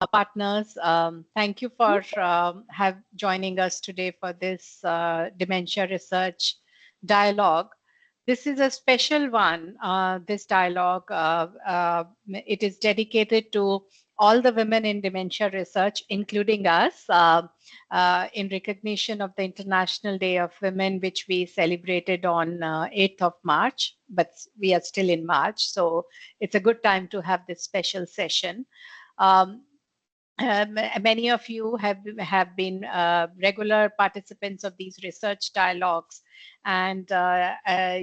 partners. Thank you for joining us today for this Dementia Research Dialogue. This is a special one. This dialogue, it is dedicated to all the women in dementia research, including us, in recognition of the International Day of Women, which we celebrated on 8th of March, but we are still in March, so it's a good time to have this special session. Many of you have been regular participants of these research dialogues, and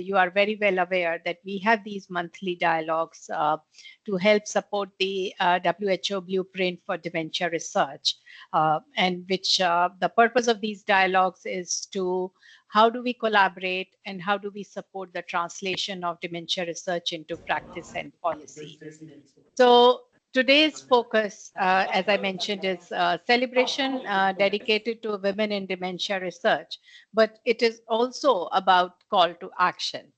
you are very well aware that we have these monthly dialogues to help support the WHO blueprint for dementia research, and which the purpose of these dialogues is to how do we collaborate and how do we support the translation of dementia research into practice and policy. So today's focus, as I mentioned, is celebration dedicated to women in dementia research, but it is also about call to action.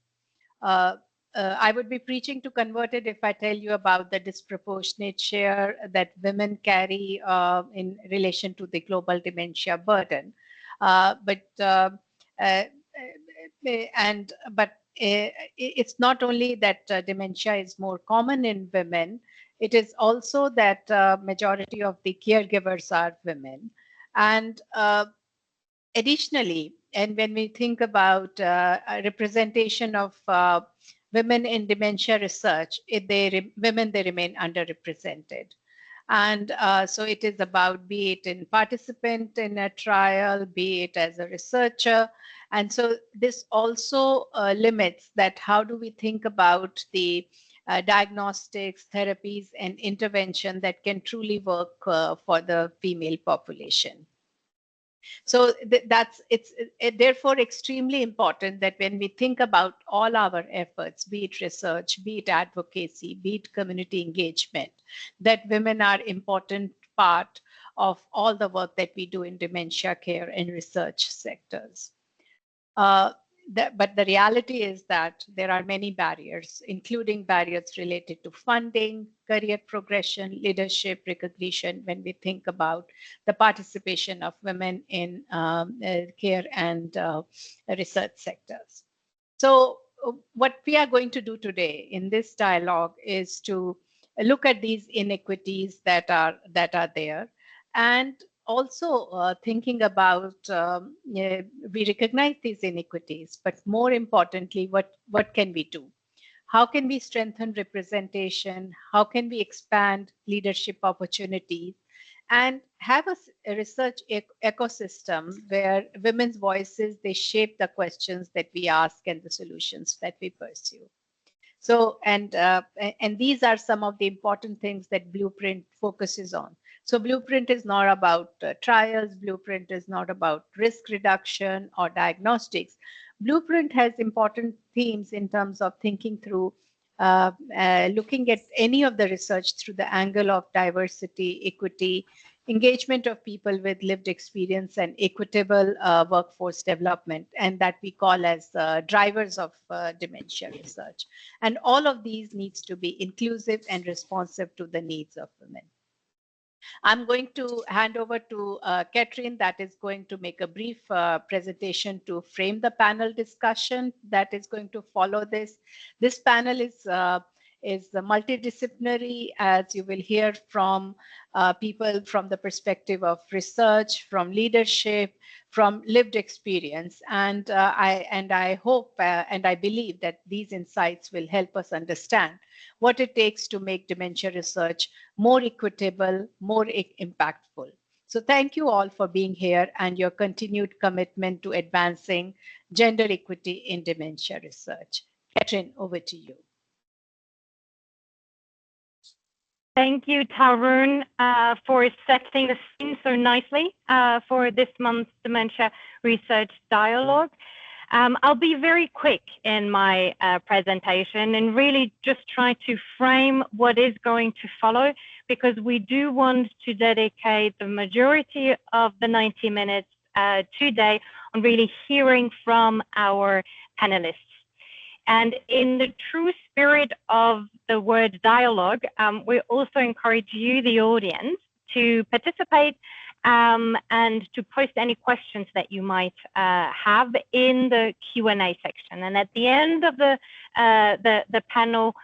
I would be preaching to converted if I tell you about the disproportionate share that women carry in relation to the global dementia burden. It's not only that dementia is more common in women, it is also that majority of the caregivers are women. And additionally, and when we think about a representation of women in dementia research, women remain underrepresented. And so it is about, be it in participant in a trial, be it as a researcher. And so this also limits that how do we think about the diagnostics, therapies, and intervention that can truly work for the female population. So it's therefore extremely important that when we think about all our efforts, be it research, be it advocacy, be it community engagement, that women are important part of all the work that we do in dementia care and research sectors. But the reality is that there are many barriers, including barriers related to funding, career progression, leadership, recognition, when we think about the participation of women in care and research sectors. So what we are going to do today in this dialogue is to look at these inequities that are there, and also thinking about, we recognize these inequities, but more importantly, what can we do? How can we strengthen representation? How can we expand leadership opportunities? And have a research ecosystem where women's voices, they shape the questions that we ask and the solutions that we pursue. So, and these are some of the important things that Blueprint focuses on. So Blueprint is not about trials. Blueprint is not about risk reduction or diagnostics. Blueprint has important themes in terms of thinking through, looking at any of the research through the angle of diversity, equity, engagement of people with lived experience, and equitable workforce development, and that we call as drivers of dementia research. And all of these needs to be inclusive and responsive to the needs of women. I'm going to hand over to Catherine, that is going to make a brief presentation to frame the panel discussion that is going to follow this. This panel is multidisciplinary, as you will hear from people from the perspective of research, from leadership, from lived experience. And I hope and I believe that these insights will help us understand what it takes to make dementia research more equitable, more impactful. So thank you all for being here and your continued commitment to advancing gender equity in dementia research. Catherine, over to you. Thank you, Tarun, for setting the scene so nicely for this month's Dementia Research Dialogue. I'll be very quick in my presentation and really just try to frame what is going to follow, because we do want to dedicate the majority of the 90 minutes today on really hearing from our panelists. And in the true spirit of the word dialogue, we also encourage you, the audience, to participate and to post any questions that you might have in the Q&A section. And at the end of the panel,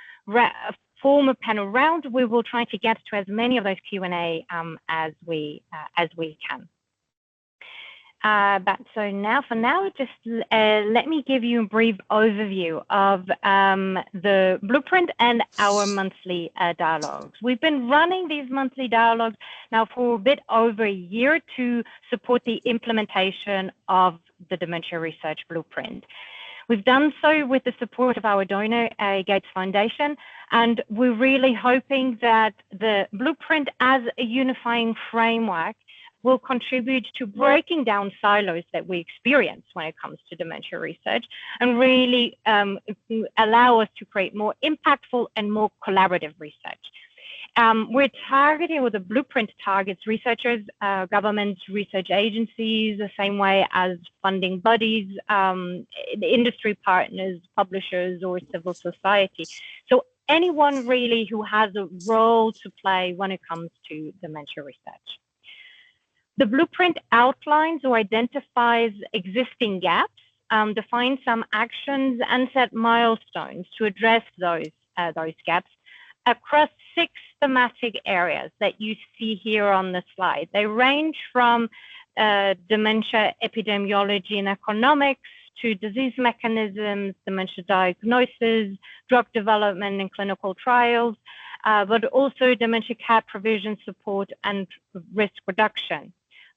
formal panel round, we will try to get to as many of those Q&A as we can. But so now, for now, just let me give you a brief overview of the blueprint and our monthly dialogues. We've been running these monthly dialogues now for a bit over a year to support the implementation of the Dementia Research Blueprint. We've done so with the support of our donor, Gates Foundation, and we're really hoping that the blueprint as a unifying framework will contribute to breaking down silos that we experience when it comes to dementia research and really allow us to create more impactful and more collaborative research. We're targeting, or the blueprint targets, researchers, governments, research agencies, the same way as funding bodies, industry partners, publishers, or civil society. So anyone really who has a role to play when it comes to dementia research. The blueprint outlines or identifies existing gaps, defines some actions, and set milestones to address those gaps across 6 thematic areas that you see here on the slide. They range from dementia epidemiology and economics to disease mechanisms, dementia diagnosis, drug development and clinical trials, but also dementia care provision, support, and risk reduction.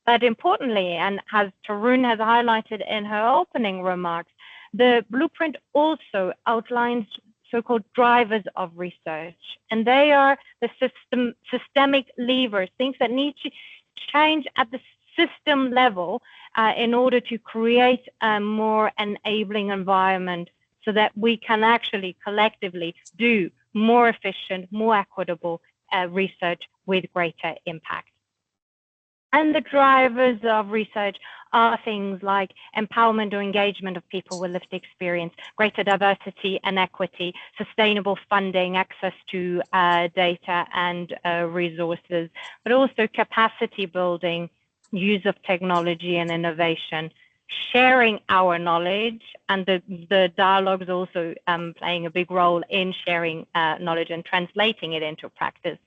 But importantly, and as Tarun has highlighted in her opening remarks, the blueprint also outlines so-called drivers of research, and they are the systemic levers, things that need to change at the system level in order to create a more enabling environment so that we can actually collectively do more efficient, more equitable research with greater impact. And the drivers of research are things like empowerment or engagement of people with lived experience, greater diversity and equity, sustainable funding, access to data and resources, but also capacity building, use of technology and innovation, sharing our knowledge, and the dialogue is also playing a big role in sharing knowledge and translating it into practice,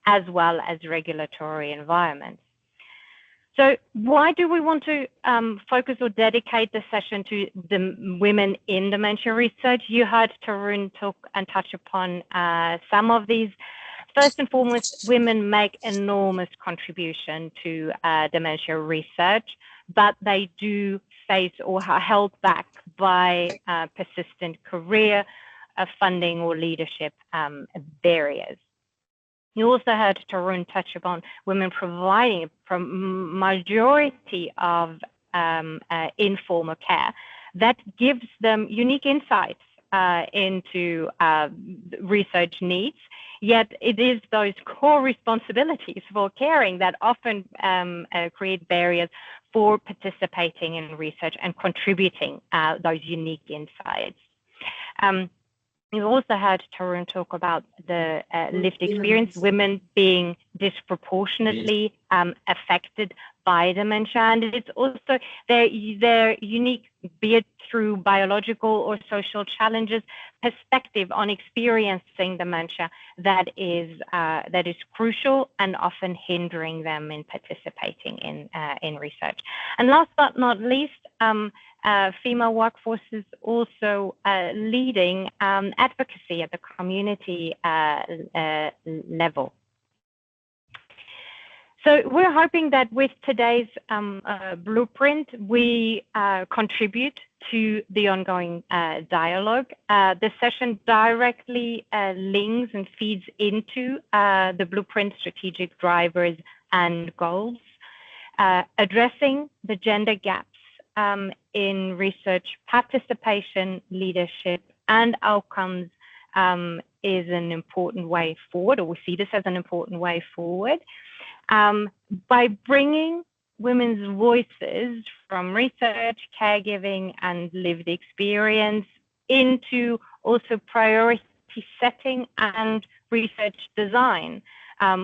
as well as regulatory environments. So why do we want to focus or dedicate the session to the women in dementia research? You heard Tarun talk and touch upon some of these. First and foremost, women make enormous contribution to dementia research, but they do face or are held back by persistent career, funding, or leadership barriers. You also heard Tarun touch upon women providing a majority of informal care that gives them unique insights into research needs, yet it is those core responsibilities for caring that often create barriers for participating in research and contributing those unique insights. You also heard Tarun talk about the lived experience, women being disproportionately affected by dementia, and it's also their unique, be it through biological or social challenges, perspective on experiencing dementia that is crucial and often hindering them in participating in research. And last but not least, female workforces also leading advocacy at the community level. So we're hoping that with today's blueprint, we contribute to the ongoing dialogue. The session directly links and feeds into the blueprint strategic drivers and goals, addressing the gender gaps in research participation, leadership, and outcomes is an important way forward, or we see this as an important way forward. By bringing women's voices from research, caregiving, and lived experience into also priority setting and research design,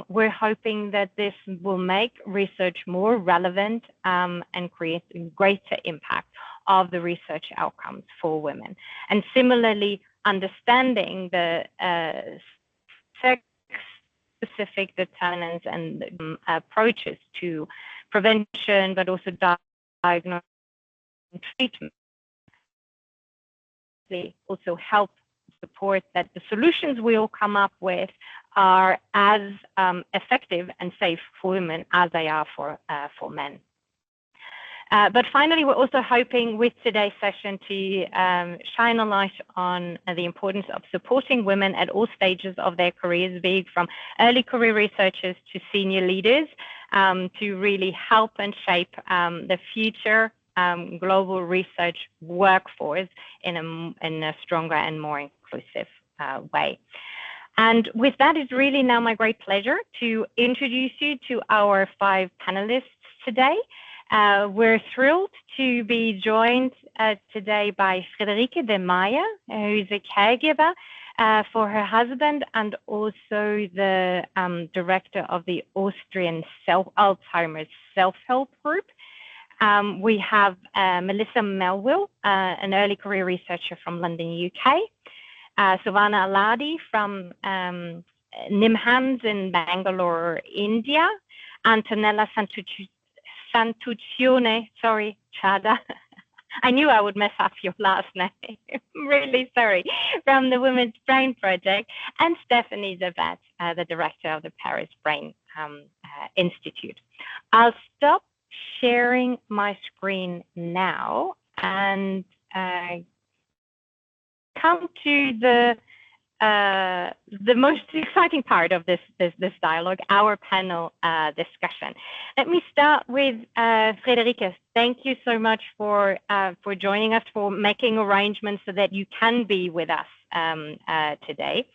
We're hoping that this will make research more relevant and create a greater impact of the research outcomes for women. And similarly, understanding the sex-specific determinants and approaches to prevention, but also diagnosis and treatment, they also help support that the solutions we all come up with are as effective and safe for women as they are for men. But finally, we're also hoping with today's session to shine a light on the importance of supporting women at all stages of their careers, being from early career researchers to senior leaders, to really help and shape the future global research workforce in a stronger and more inclusive way. And with that, it's really now my great pleasure to introduce you to our 5 panelists today. We're thrilled to be joined today by Friederike de Maeyer, who is a caregiver for her husband and also the director of the Austrian Alzheimer's Self-Help Group. We have Melissa Melville, an early career researcher from London, UK. Sovana Aladi from NIMHANS in Bangalore, India. Antonella Santuccione, sorry, Chada. I knew I would mess up your last name. I'm really sorry. From the Women's Brain Project. And Stephanie Zavat, the director of the Paris Brain Institute. I'll stop sharing my screen now and come to the most exciting part of this dialogue, our panel discussion. Let me start with Friederike. Thank you so much for joining us, for making arrangements so that you can be with us today.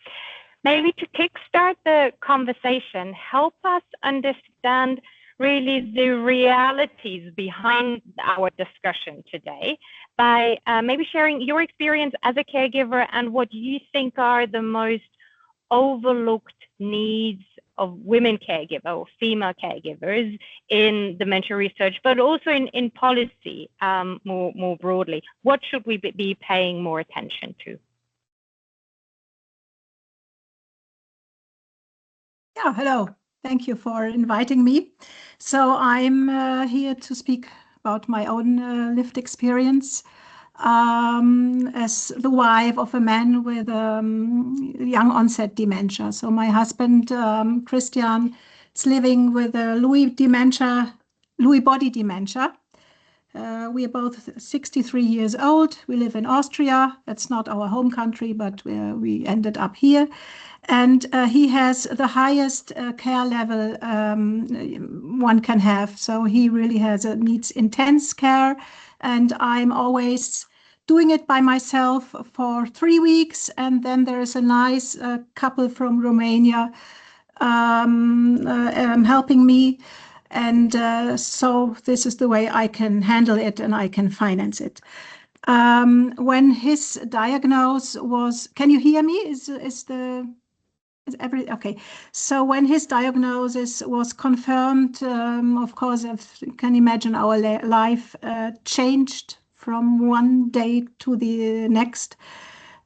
Maybe to kickstart the conversation, help us understand really the realities behind our discussion today by maybe sharing your experience as a caregiver and what you think are the most overlooked needs of women caregivers or female caregivers in dementia research, but also in policy more broadly. What should we be paying more attention to? Yeah, hello. Thank you for inviting me. So I'm here to speak about my own lived experience as the wife of a man with young onset dementia. So my husband, Christian, is living with a Lewy-Body dementia. We are both 63 years old. We live in Austria. That's not our home country, but we ended up here. And he has the highest care level one can have. So he really needs intense care. And I'm always doing it by myself for 3 weeks. And then there is a nice couple from Romania helping me. And so this is the way I can handle it and I can finance it. When his diagnosis was, can you hear me? Okay. So when his diagnosis was confirmed, of course, you can imagine our life changed from one day to the next.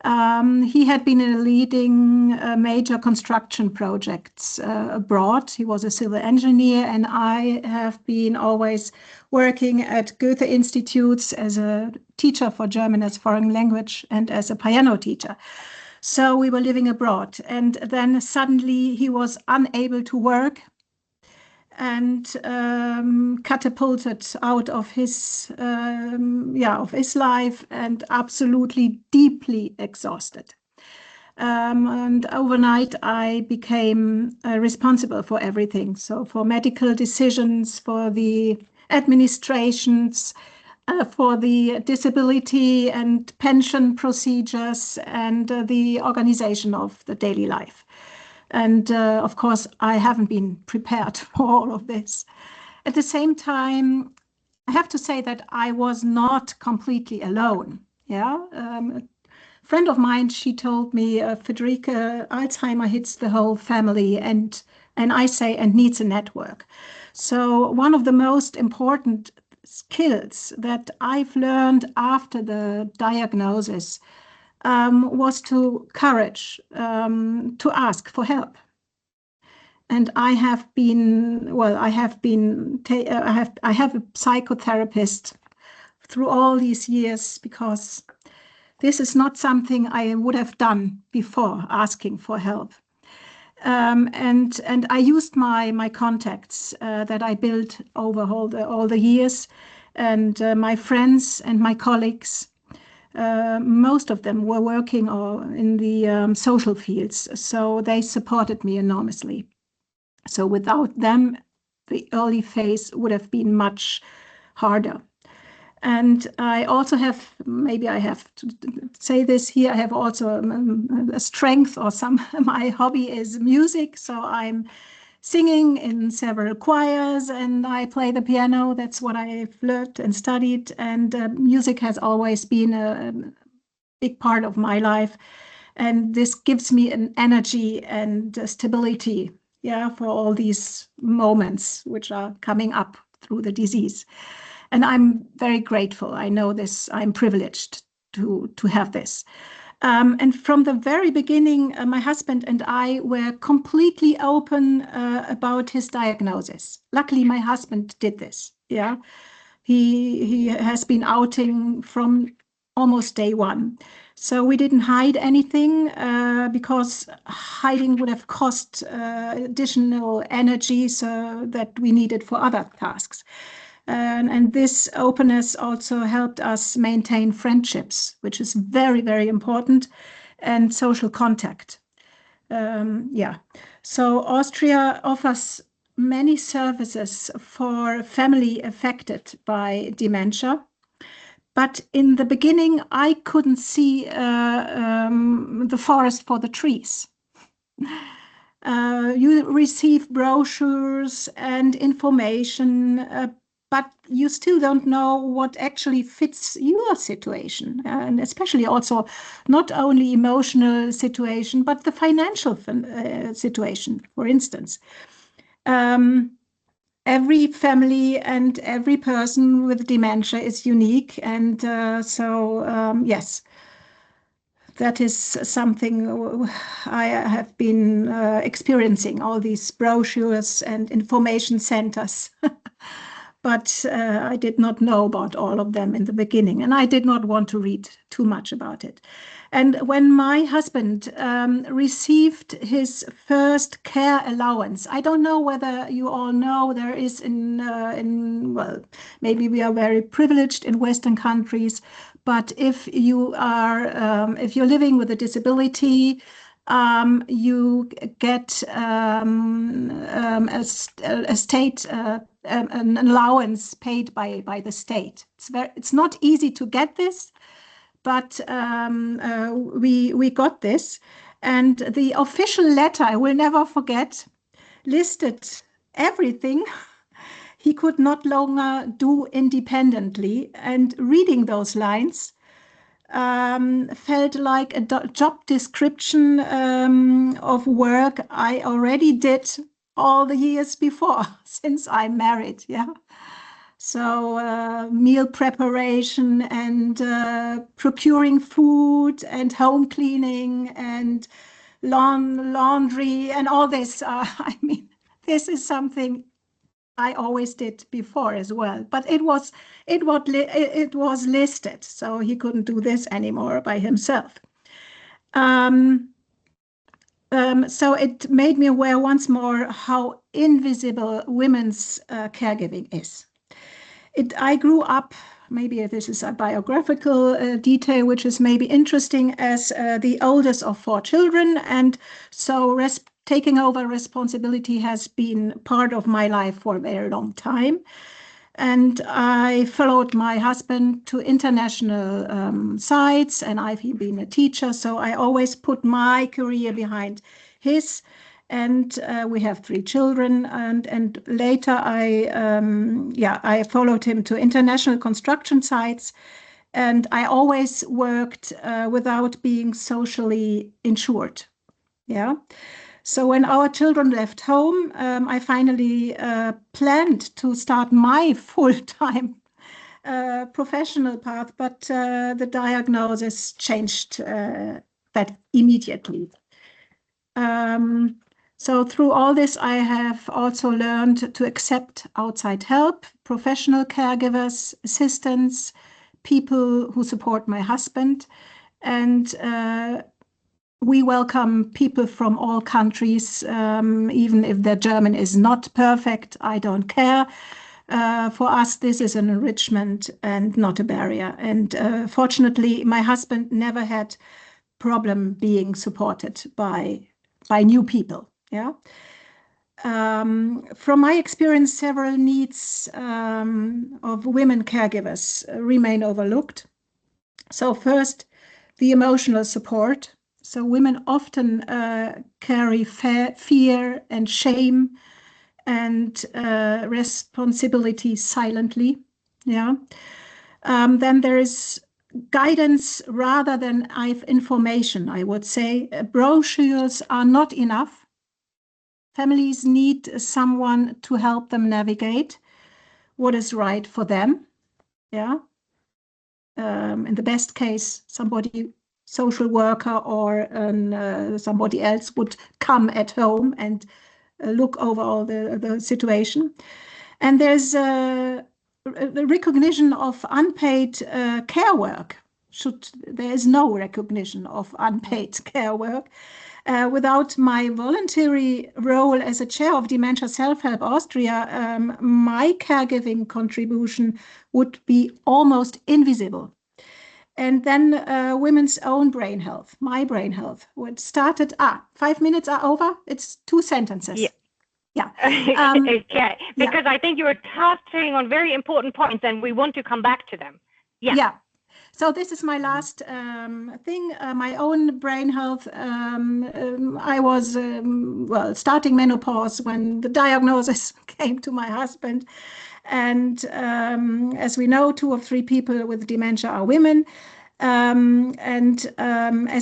He had been leading major construction projects abroad. He was a civil engineer, and I have been always working at Goethe Institutes as a teacher for German as foreign language and as a piano teacher. So we were living abroad, and then suddenly he was unable to work and catapulted out of his life and absolutely deeply exhausted. And overnight, I became responsible for everything. So for medical decisions, for the administrations, for the disability and pension procedures, and the organization of the daily life. And of course, I haven't been prepared for all of this. At the same time, I have to say that I was not completely alone. Yeah, a friend of mine, she told me, Friederike, Alzheimer hits the whole family, and And I say, and needs a network. So one of the most important skills that I've learned after the diagnosis was courage to ask for help. And I have a psychotherapist through all these years, because this is not something I would have done before, asking for help. And I used my contacts that I built over all the years, and my friends and my colleagues. Most of them were working in the social fields, so they supported me enormously. So without them, the early phase would have been much harder. And I also have, maybe I have to say this here, I have also a strength, or my hobby is music. So I'm singing in several choirs and I play the piano. That's what I've learned and studied. And music has always been a big part of my life. And this gives me an energy and stability, for all these moments which are coming up through the disease. And I'm very grateful. I know this, I'm privileged to have this. And from the very beginning, my husband and I were completely open about his diagnosis. Luckily, my husband did this. He has been outing from almost day one. So we didn't hide anything because hiding would have cost additional energy that we needed for other tasks. And this openness also helped us maintain friendships, which is very, very important, and social contact. So Austria offers many services for family affected by dementia. But in the beginning, I couldn't see the forest for the trees. You receive brochures and information, but you still don't know what actually fits your situation, and especially also not only emotional situation, but the financial situation, for instance. Every family and every person with dementia is unique, and yes, that is something I have been experiencing, all these brochures and information centers. But I did not know about all of them in the beginning, and I did not want to read too much about it. And when my husband received his first care allowance, I don't know whether you all know, there is well, maybe we are very privileged in Western countries, but if you're living with a disability, you get a state an allowance paid by the state. It's not easy to get this, but we got this, and the official letter, I will never forget, listed everything he could not longer do independently, and reading those lines felt like a job description of work I already did all the years before, since I'm married. So meal preparation and procuring food and home cleaning and laundry and all this. I mean, this is something I always did before as well, but it was listed, so he couldn't do this anymore by himself. So it made me aware once more how invisible women's caregiving is. I grew up, maybe this is a biographical detail, which is maybe interesting, as the oldest of 4 children, and so taking over responsibility has been part of my life for a very long time. And I followed my husband to international sites, and I've been a teacher, so I always put my career behind his. And we have 3 children, and later I followed him to international construction sites, and I always worked without being socially insured. So when our children left home, I finally planned to start my full-time professional path, but the diagnosis changed that immediately. So through all this, I have also learned to accept outside help, professional caregivers, assistants, people who support my husband, and we welcome people from all countries, even if their German is not perfect. I don't care. For us, this is an enrichment and not a barrier. And fortunately, my husband never had problem being supported by new people. Yeah. From my experience, several needs of women caregivers remain overlooked. So first, the emotional support. So women often carry fear and shame and responsibility silently. Yeah. Then there is guidance rather than information, I would say. Brochures are not enough. Families need someone to help them navigate what is right for them. Yeah. In the best case, somebody, social worker or somebody else would come at home and look over all the situation. And there's the recognition of unpaid care work. There is no recognition of unpaid care work. Without my voluntary role as a chair of Dementia Self-Help Austria, my caregiving contribution would be almost invisible. And then women's own brain health, my brain health, what started, 5 minutes are over, it's 2 sentences. Yeah. Yeah. Okay, because I think you were touching on very important points and we want to come back to them. Yeah. Yeah. So this is my last thing, my own brain health. I was, starting menopause when the diagnosis came to my husband. And as we know, 2 of 3 people with dementia are women. As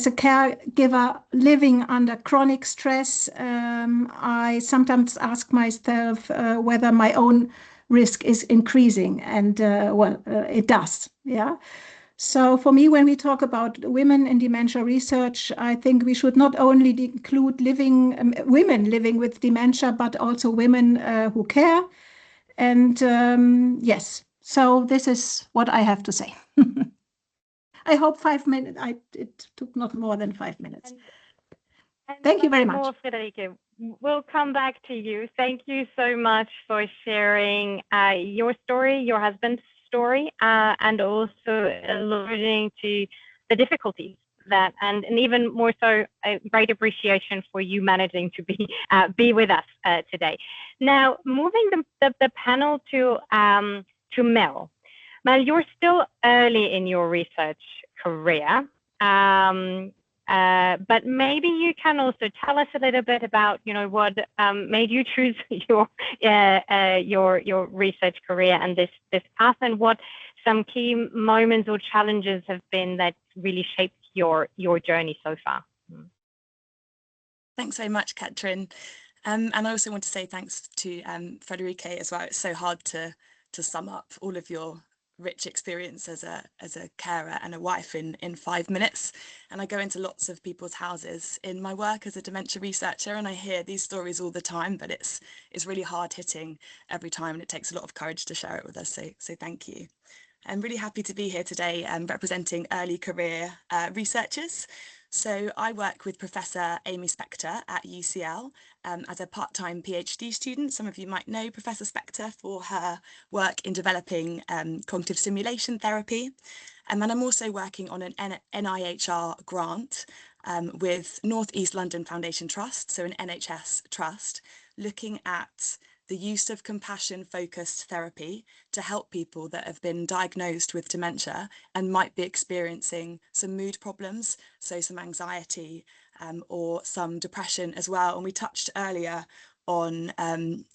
a caregiver living under chronic stress, I sometimes ask myself whether my own risk is increasing. And it does. Yeah. So for me, when we talk about women in dementia research, I think we should not only include women living with dementia, but also women who care. And yes, so this is what I have to say. I hope 5 minutes, it took not more than 5 minutes. And thank you very much. Friederike, we'll come back to you. Thank you so much for sharing your story, your husband's story, and also alluding to the difficulties that, and even more so, a great appreciation for you managing to be with us today. Now, moving the panel to Mel. Mel, you're still early in your research career, but maybe you can also tell us a little bit about, what made you choose your research career and this path, and what some key moments or challenges have been that really shaped your journey so far. Thanks very much, Katrin. And I also want to say thanks to Friederike as well. It's so hard to sum up all of your rich experience as a carer and a wife in 5 minutes. And I go into lots of people's houses in my work as a dementia researcher, and I hear these stories all the time, but it's really hard hitting every time, and it takes a lot of courage to share it with us. So thank you. I'm really happy to be here today representing early career researchers. So I work with Professor Amy Spector at UCL as a part-time PhD student. Some of you might know Professor Spector for her work in developing cognitive stimulation therapy. And then I'm also working on an NIHR grant with North East London Foundation Trust, so an NHS trust, looking at the use of compassion-focused therapy to help people that have been diagnosed with dementia and might be experiencing some mood problems, so some anxiety or some depression as well. And we touched earlier on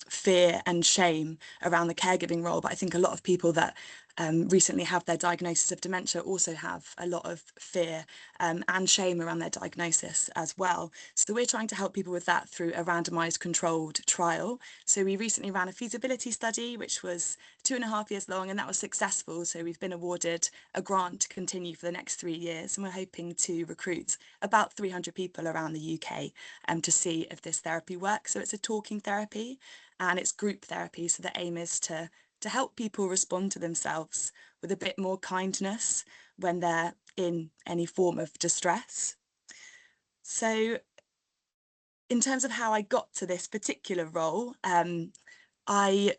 fear and shame around the caregiving role, but I think a lot of people that recently have their diagnosis of dementia also have a lot of fear and shame around their diagnosis as well. So we're trying to help people with that through a randomised controlled trial. So we recently ran a feasibility study, which was 2.5 years long, and that was successful. So we've been awarded a grant to continue for the next 3 years, and we're hoping to recruit about 300 people around the UK to see if this therapy works. So it's a talking therapy and it's group therapy. So the aim is to help people respond to themselves with a bit more kindness when they're in any form of distress. So in terms of how I got to this particular role, I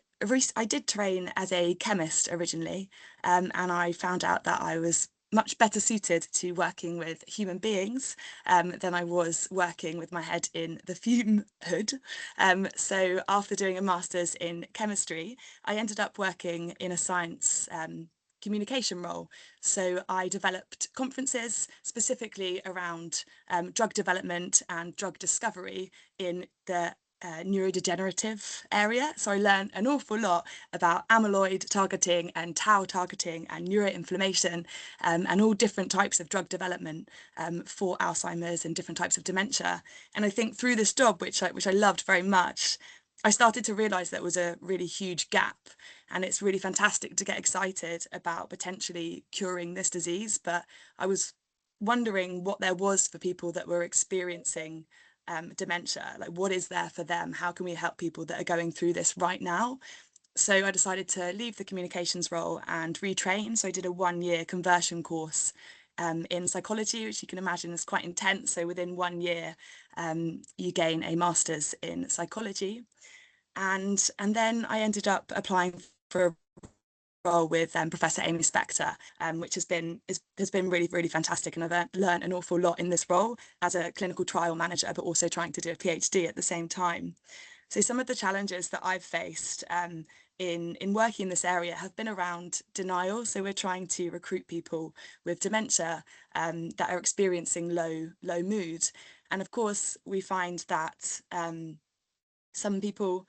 did train as a chemist originally, and I found out that I was much better suited to working with human beings than I was working with my head in the fume hood. So after doing a master's in chemistry, I ended up working in a science communication role. So I developed conferences specifically around drug development and drug discovery in the neurodegenerative area. So I learned an awful lot about amyloid targeting and tau targeting and neuroinflammation and all different types of drug development for Alzheimer's and different types of dementia. And I think through this job, which I loved very much, I started to realise there was a really huge gap, and it's really fantastic to get excited about potentially curing this disease. But I was wondering what there was for people that were experiencing dementia, like what is there for them? How can we help people that are going through this right now? So I decided to leave the communications role and retrain. So I did a 1-year conversion course in psychology, which you can imagine is quite intense. So within 1 year, you gain a master's in psychology. And then I ended up applying for a role with Professor Amy Spector, which has been really, really fantastic. And I've learned an awful lot in this role as a clinical trial manager, but also trying to do a PhD at the same time. So some of the challenges that I've faced in working in this area have been around denial. So we're trying to recruit people with dementia that are experiencing low mood. And of course, we find that some people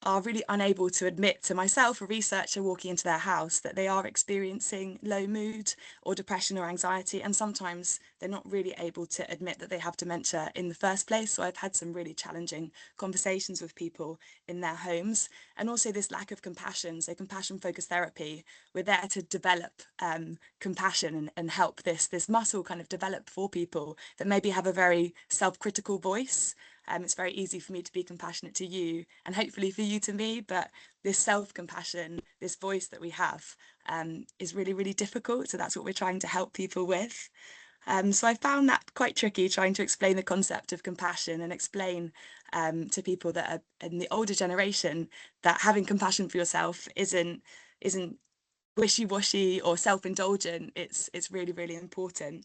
are really unable to admit to myself, a researcher walking into their house, that they are experiencing low mood or depression or anxiety, and sometimes they're not really able to admit that they have dementia in the first place. So I've had some really challenging conversations with people in their homes, and also this lack of compassion. So compassion focused therapy, we're there to develop compassion and help this muscle kind of develop for people that maybe have a very self-critical voice. It's very easy for me to be compassionate to you, and hopefully for you to me, but this self-compassion, this voice that we have is really, really difficult. So that's what we're trying to help people with. So I found that quite tricky, trying to explain the concept of compassion and explain to people that are in the older generation that having compassion for yourself isn't wishy-washy or self-indulgent. It's really, really important.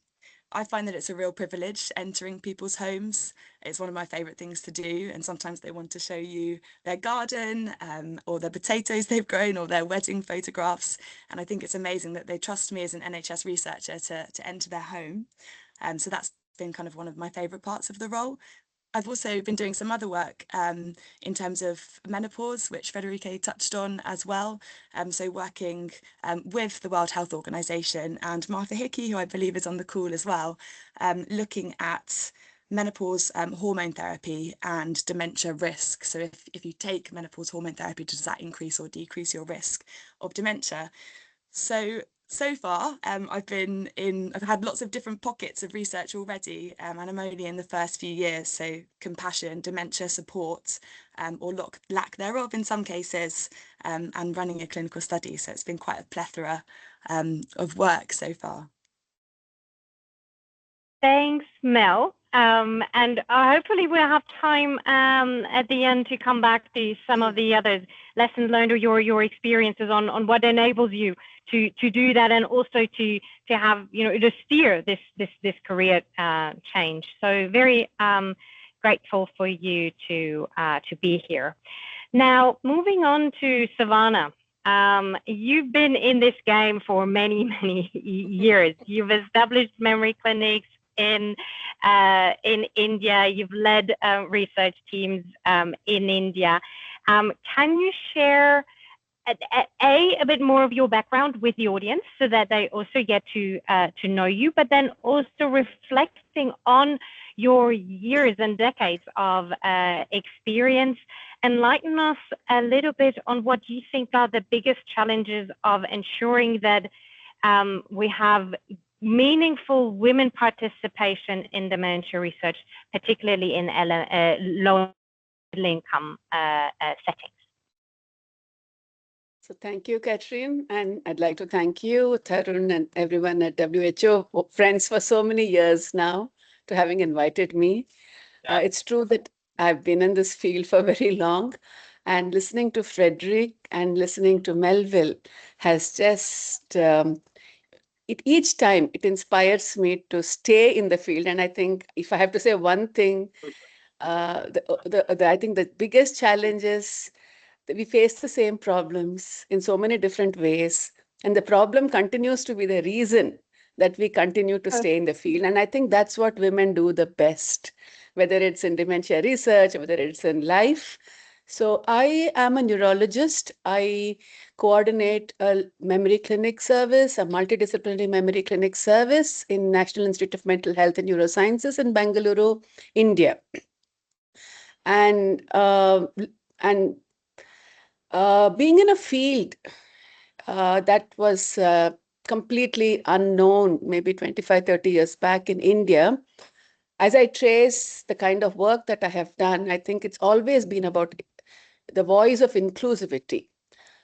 I find that it's a real privilege entering people's homes. It's one of my favourite things to do, and sometimes they want to show you their garden or their potatoes they've grown or their wedding photographs, and I think it's amazing that they trust me as an NHS researcher to enter their home. So that's been kind of one of my favourite parts of the role. I've also been doing some other work in terms of menopause, which Friederike touched on as well. So working with the World Health Organization and Martha Hickey, who I believe is on the call as well, looking at menopause hormone therapy and dementia risk. So if you take menopause hormone therapy, does that increase or decrease your risk of dementia? So far, I've had lots of different pockets of research already, and I'm only in the first few years. So compassion, dementia support, or lack thereof in some cases, and running a clinical study. So it's been quite a plethora of work so far. Thanks, Mel. And hopefully we'll have time at the end to come back to some of the other lessons learned or your experiences on what enables you to do that, and also to have, to steer this career change. So very grateful for you to be here. Now, moving on to Savannah. You've been in this game for many, many years. You've established memory clinics in India. You've led research teams in India. Can you share a bit more of your background with the audience so that they also get to know you, but then also reflecting on your years and decades of experience. Enlighten us a little bit on what you think are the biggest challenges of ensuring that we have meaningful women participation in dementia research, particularly in low income settings. So thank you, Catherine. And I'd like to thank you, Tarun, and everyone at WHO, friends for so many years now, to having invited me. It's true that I've been in this field for very long, and listening to Friederike and listening to Melville has just, each time it inspires me to stay in the field. And I think if I have to say one thing, I think the biggest challenge is that we face the same problems in so many different ways. And the problem continues to be the reason that we continue to stay in the field. And I think that's what women do the best, whether it's in dementia research, whether it's in life. So I am a neurologist. I coordinate a memory clinic service, a multidisciplinary memory clinic service in National Institute of Mental Health and Neurosciences in Bangalore, India. And being in a field that was completely unknown, maybe 25, 30 years back in India, as I trace the kind of work that I have done, I think it's always been about the voice of inclusivity.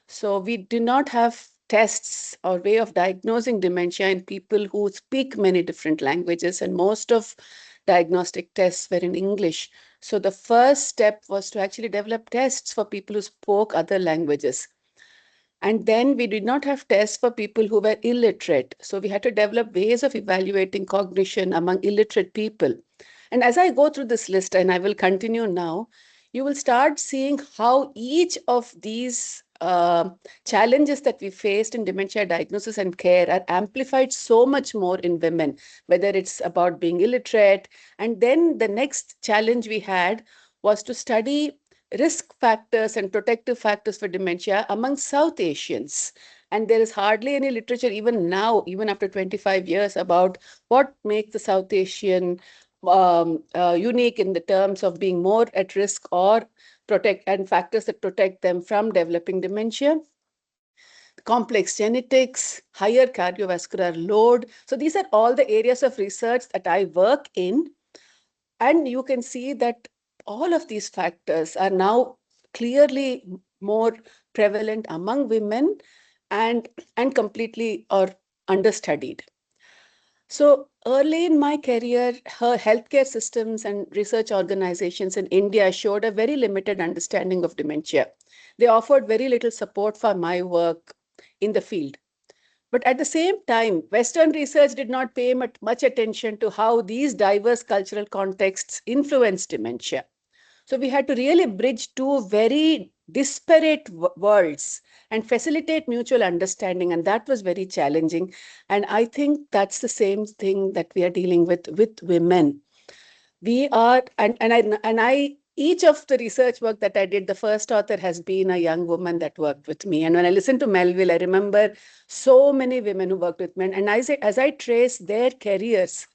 So we do not have tests or way of diagnosing dementia in people who speak many different languages, and most of diagnostic tests were in English. So the first step was to actually develop tests for people who spoke other languages. And then we did not have tests for people who were illiterate. So we had to develop ways of evaluating cognition among illiterate people. And as I go through this list, and I will continue now, you will start seeing how each of these challenges that we faced in dementia diagnosis and care are amplified so much more in women, whether it's about being illiterate. And then the next challenge we had was to study risk factors and protective factors for dementia among South Asians. And there is hardly any literature even now, even after 25 years, about what makes the South Asian unique in the terms of being more at risk or protect, and factors that protect them from developing dementia. Complex genetics, higher cardiovascular load. So these are all the areas of research that I work in. And you can see that all of these factors are now clearly more prevalent among women and completely or understudied. So early in my career, her healthcare systems and research organizations in India showed a very limited understanding of dementia. They offered very little support for my work in the field. But at the same time, Western research did not pay much attention to how these diverse cultural contexts influence dementia. So we had to really bridge two very disparate worlds and facilitate mutual understanding. And that was very challenging. And I think that's the same thing that we are dealing with women. We are, each of the research work that I did, the first author has been a young woman that worked with me. And when I listened to Melville, I remember so many women who worked with me. And as I trace their careers,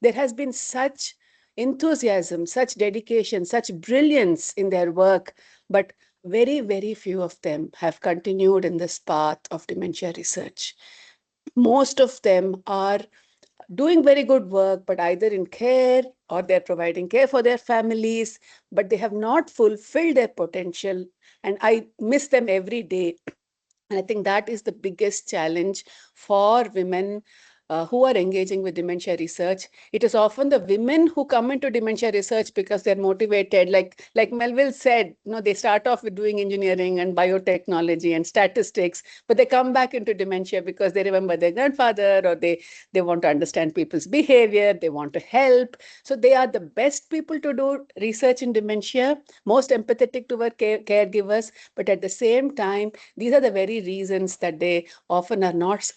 there has been such enthusiasm, such dedication, such brilliance in their work, but very, very few of them have continued in this path of dementia research. Most of them are doing very good work, but either in care or they're providing care for their families, but they have not fulfilled their potential. And I miss them every day. And I think that is the biggest challenge for women who are engaging with dementia research. It is often the women who come into dementia research because they're motivated. Like Melville said, they start off with doing engineering and biotechnology and statistics, but they come back into dementia because they remember their grandfather, or they want to understand people's behavior, they want to help. So they are the best people to do research in dementia, most empathetic to our caregivers, but at the same time, these are the very reasons that they often are not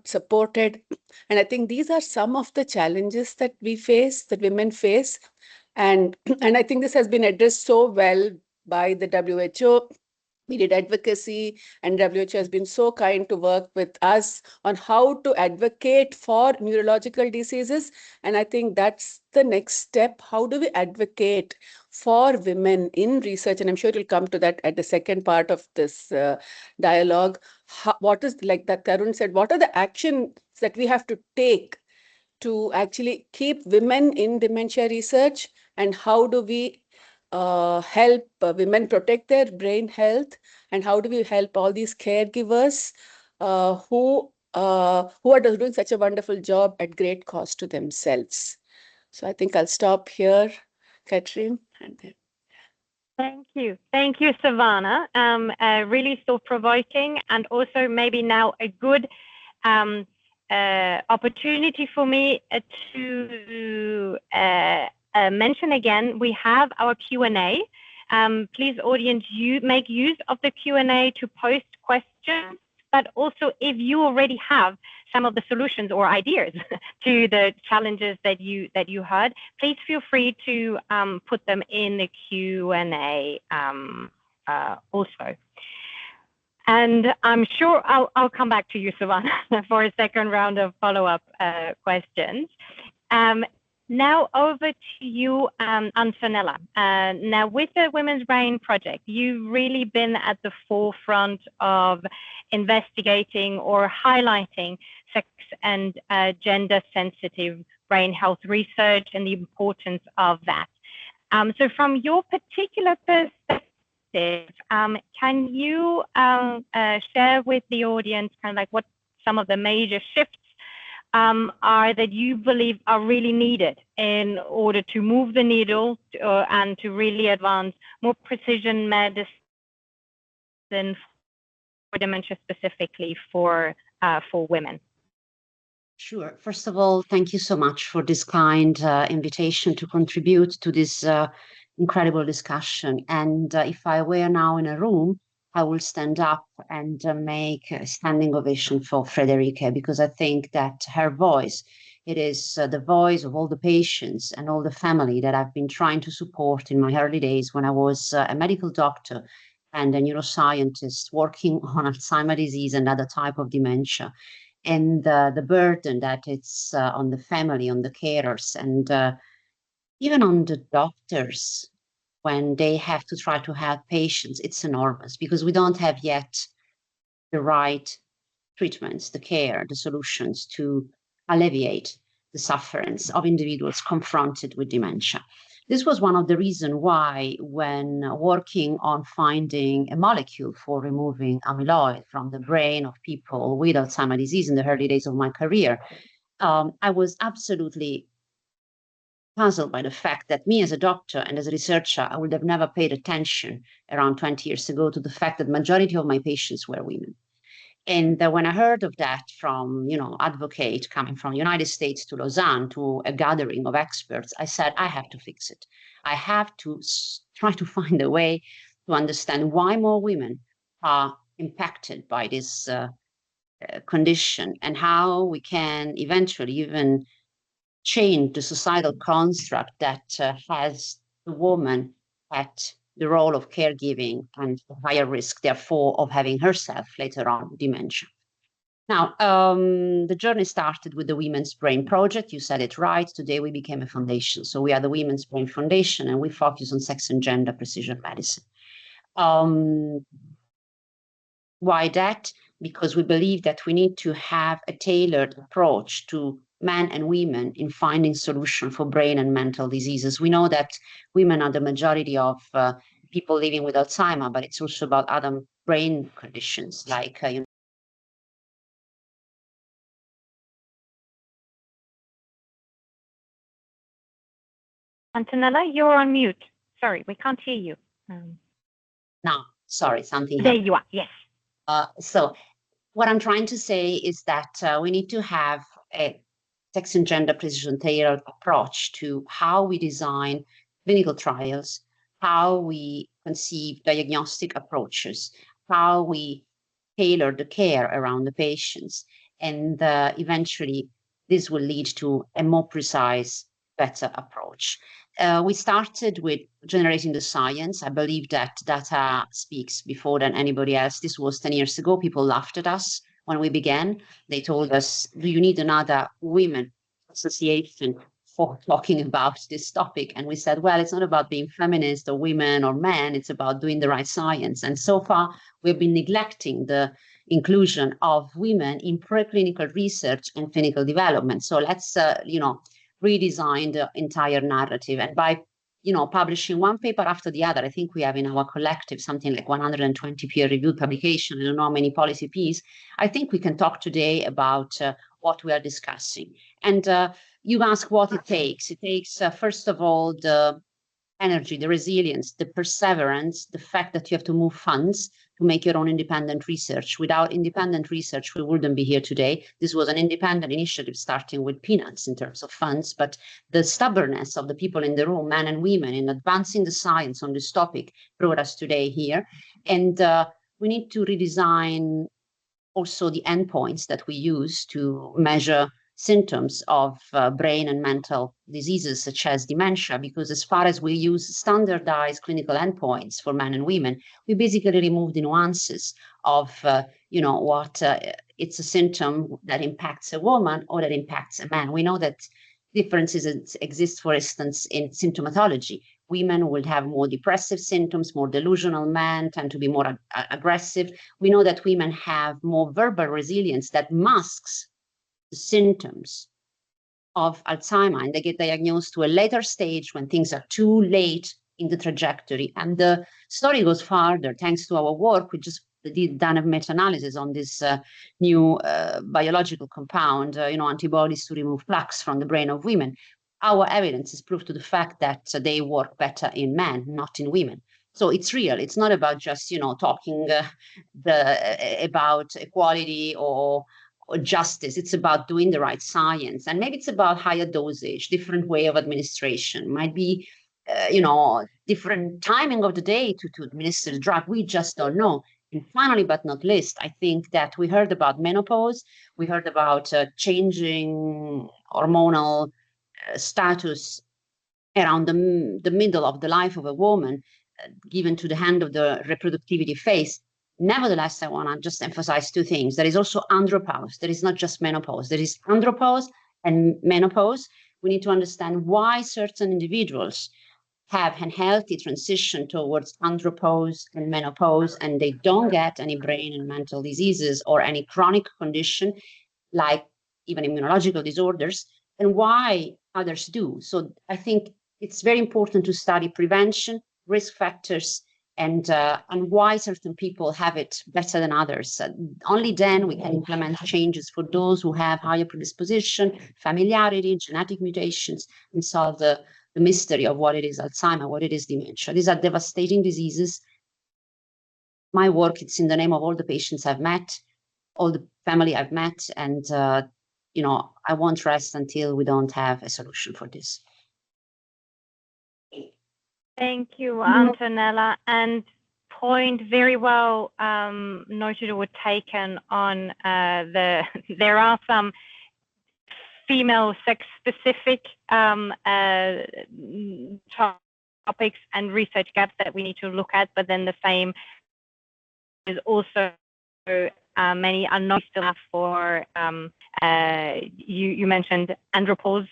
supported. And I think these are some of the challenges that we face, that women face. And I think this has been addressed so well by the WHO We did advocacy, and WHO has been so kind to work with us on how to advocate for neurological diseases. And I think that's the next step. How do we advocate for women in research? And I'm sure it'll come to that at the second part of this dialogue. What is, like that Tarun said, what are the actions that we have to take to actually keep women in dementia research? And how do we help women protect their brain health, and how do we help all these caregivers who are doing such a wonderful job at great cost to themselves? So I think I'll stop here, Katrin. Thank you, Savannah. Really thought-provoking, and also maybe now a good opportunity for me to mention again, we have our Q&A. Please, audience, make use of the Q&A to post questions, but also if you already have some of the solutions or ideas to the challenges that you heard, please feel free to put them in the Q&A also. And I'm sure I'll come back to you, Savannah, for a second round of follow-up questions. Now over to you, Antonella. Now with the Women's Brain Project, you've really been at the forefront of investigating or highlighting sex and gender-sensitive brain health research and the importance of that. So from your particular perspective, can you share with the audience kind of like what some of the major shifts are that you believe are really needed in order to move the needle and to really advance more precision medicine for dementia, specifically for women? Sure. First of all, thank you so much for this kind invitation to contribute to this incredible discussion. And if I were now in a room, I will stand up and make a standing ovation for Friederike, because I think that her voice, it is the voice of all the patients and all the family that I've been trying to support in my early days when I was a medical doctor and a neuroscientist working on Alzheimer's disease and other type of dementia. And the burden that it's on the family, on the carers, and even on the doctors when they have to try to help patients, it's enormous, because we don't have yet the right treatments, the care, the solutions to alleviate the sufferance of individuals confronted with dementia. This was one of the reasons why, when working on finding a molecule for removing amyloid from the brain of people with Alzheimer's disease in the early days of my career, I was absolutely puzzled by the fact that me as a doctor and as a researcher, I would have never paid attention around 20 years ago to the fact that majority of my patients were women. And when I heard of that from, advocate coming from the United States to Lausanne to a gathering of experts, I said, I have to fix it. I have to try to find a way to understand why more women are impacted by this condition, and how we can eventually even change the societal construct that has the woman at the role of caregiving and higher risk, therefore, of having herself later on dementia. Now, the journey started with the Women's Brain Project. You said it right. Today, we became a foundation. So we are the Women's Brain Foundation, and we focus on sex and gender precision medicine. Why that? Because we believe that we need to have a tailored approach to men and women in finding solutions for brain and mental diseases. We know that women are the majority of people living with Alzheimer's, but it's also about other brain conditions like Antonella, you're on mute. Sorry, we can't hear you. No, sorry, something there happened. You are, yes. So what I'm trying to say is that we need to have a sex and gender precision tailored approach to how we design clinical trials, how we conceive diagnostic approaches, how we tailor the care around the patients. And eventually, this will lead to a more precise, better approach. we started with generating the science. I believe that data speaks before than anybody else. This was 10 years ago. People laughed at us when we began. They told us, do you need another women association for talking about this topic? And we said, well, it's not about being feminist or women or men. It's about doing the right science. And so far, we've been neglecting the inclusion of women in preclinical research and clinical development. So let's, redesign the entire narrative. And by, publishing one paper after the other, I think we have in our collective something like 120 peer-reviewed publications, I don't know how many policy pieces. I think we can talk today about what we are discussing. And you ask what it takes. It takes, first of all, the energy, the resilience, the perseverance, the fact that you have to move funds to make your own independent research. Without independent research, we wouldn't be here today. This was an independent initiative starting with peanuts in terms of funds, but the stubbornness of the people in the room, men and women, in advancing the science on this topic brought us today here. And we need to redesign also the endpoints that we use to measure symptoms of brain and mental diseases such as dementia, because as far as we use standardized clinical endpoints for men and women, we basically remove the nuances of, what it's a symptom that impacts a woman or that impacts a man. We know that differences exist, for instance, in symptomatology. Women will have more depressive symptoms, more delusional, men tend to be more aggressive. We know that women have more verbal resilience that masks the symptoms of Alzheimer's, and they get diagnosed to a later stage when things are too late in the trajectory. And the story goes farther. Thanks to our work, we just done a meta-analysis on this new biological compound, antibodies to remove plaques from the brain of women. Our evidence is proof to the fact that they work better in men, not in women. So it's real. It's not about just, talking about equality or justice. It's about doing the right science. And maybe it's about higher dosage, different way of administration, might be, different timing of the day to administer the drug. We just don't know. And finally, but not least, I think that we heard about menopause. We heard about changing hormonal status around the middle of the life of a woman, given to the hand of the reproductivity phase. Nevertheless, I want to just emphasize two things. There is also andropause. There is not just menopause. There is andropause and menopause. We need to understand why certain individuals have a healthy transition towards andropause and menopause, and they don't get any brain and mental diseases or any chronic condition, like even immunological disorders, and why others do. So I think it's very important to study prevention, risk factors, and why certain people have it better than others. Only then we can implement changes for those who have higher predisposition, familiarity, genetic mutations, and solve the mystery of what it is Alzheimer's, what it is dementia. These are devastating diseases. My work, it's in the name of all the patients I've met, all the family I've met, and I won't rest until we don't have a solution for this. Thank you, Antonella, and point very well noted or taken on there are some female sex-specific topics and research gaps that we need to look at, but then the same is also many unknowns still have for, you mentioned andropause,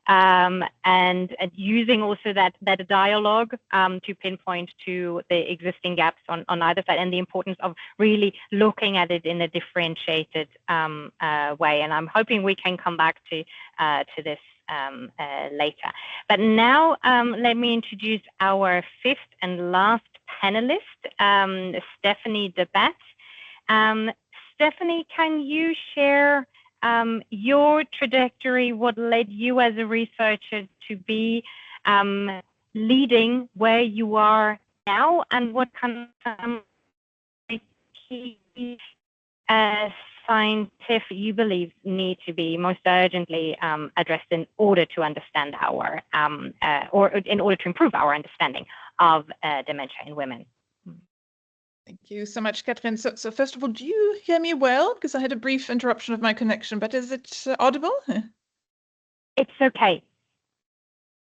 and using also that dialogue to pinpoint to the existing gaps on either side, and the importance of really looking at it in a differentiated way. And I'm hoping we can come back to this later. But now let me introduce our fifth and last panelist, Stephanie Debat. Stephanie, can you share your trajectory, what led you as a researcher to be leading where you are now, and what kind of key scientific you believe need to be most urgently addressed in order to understand our, or in order to improve our understanding of dementia in women? Thank you so much, Catherine. So first of all, do you hear me well? Because I had a brief interruption of my connection, but is it audible? It's okay.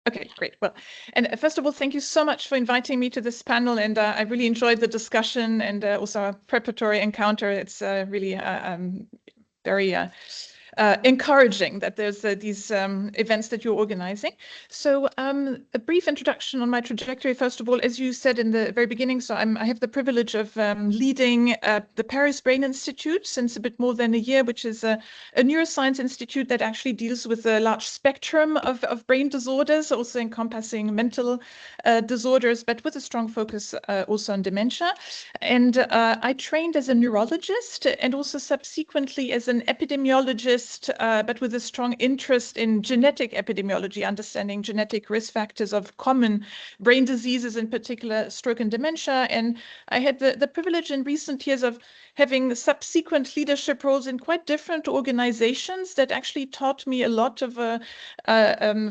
Okay, great. Well, and first of all, thank you so much for inviting me to this panel, and I really enjoyed the discussion and also our preparatory encounter. It's really very encouraging that there's these events that you're organizing. So a brief introduction on my trajectory. First of all, as you said in the very beginning, so I have the privilege of leading the Paris Brain Institute since a bit more than a year, which is a neuroscience institute that actually deals with a large spectrum of brain disorders, also encompassing mental disorders, but with a strong focus also on dementia. And I trained as a neurologist and also subsequently as an epidemiologist, but with a strong interest in genetic epidemiology, understanding genetic risk factors of common brain diseases, in particular stroke and dementia. And I had the privilege in recent years of having subsequent leadership roles in quite different organizations that actually taught me a lot of,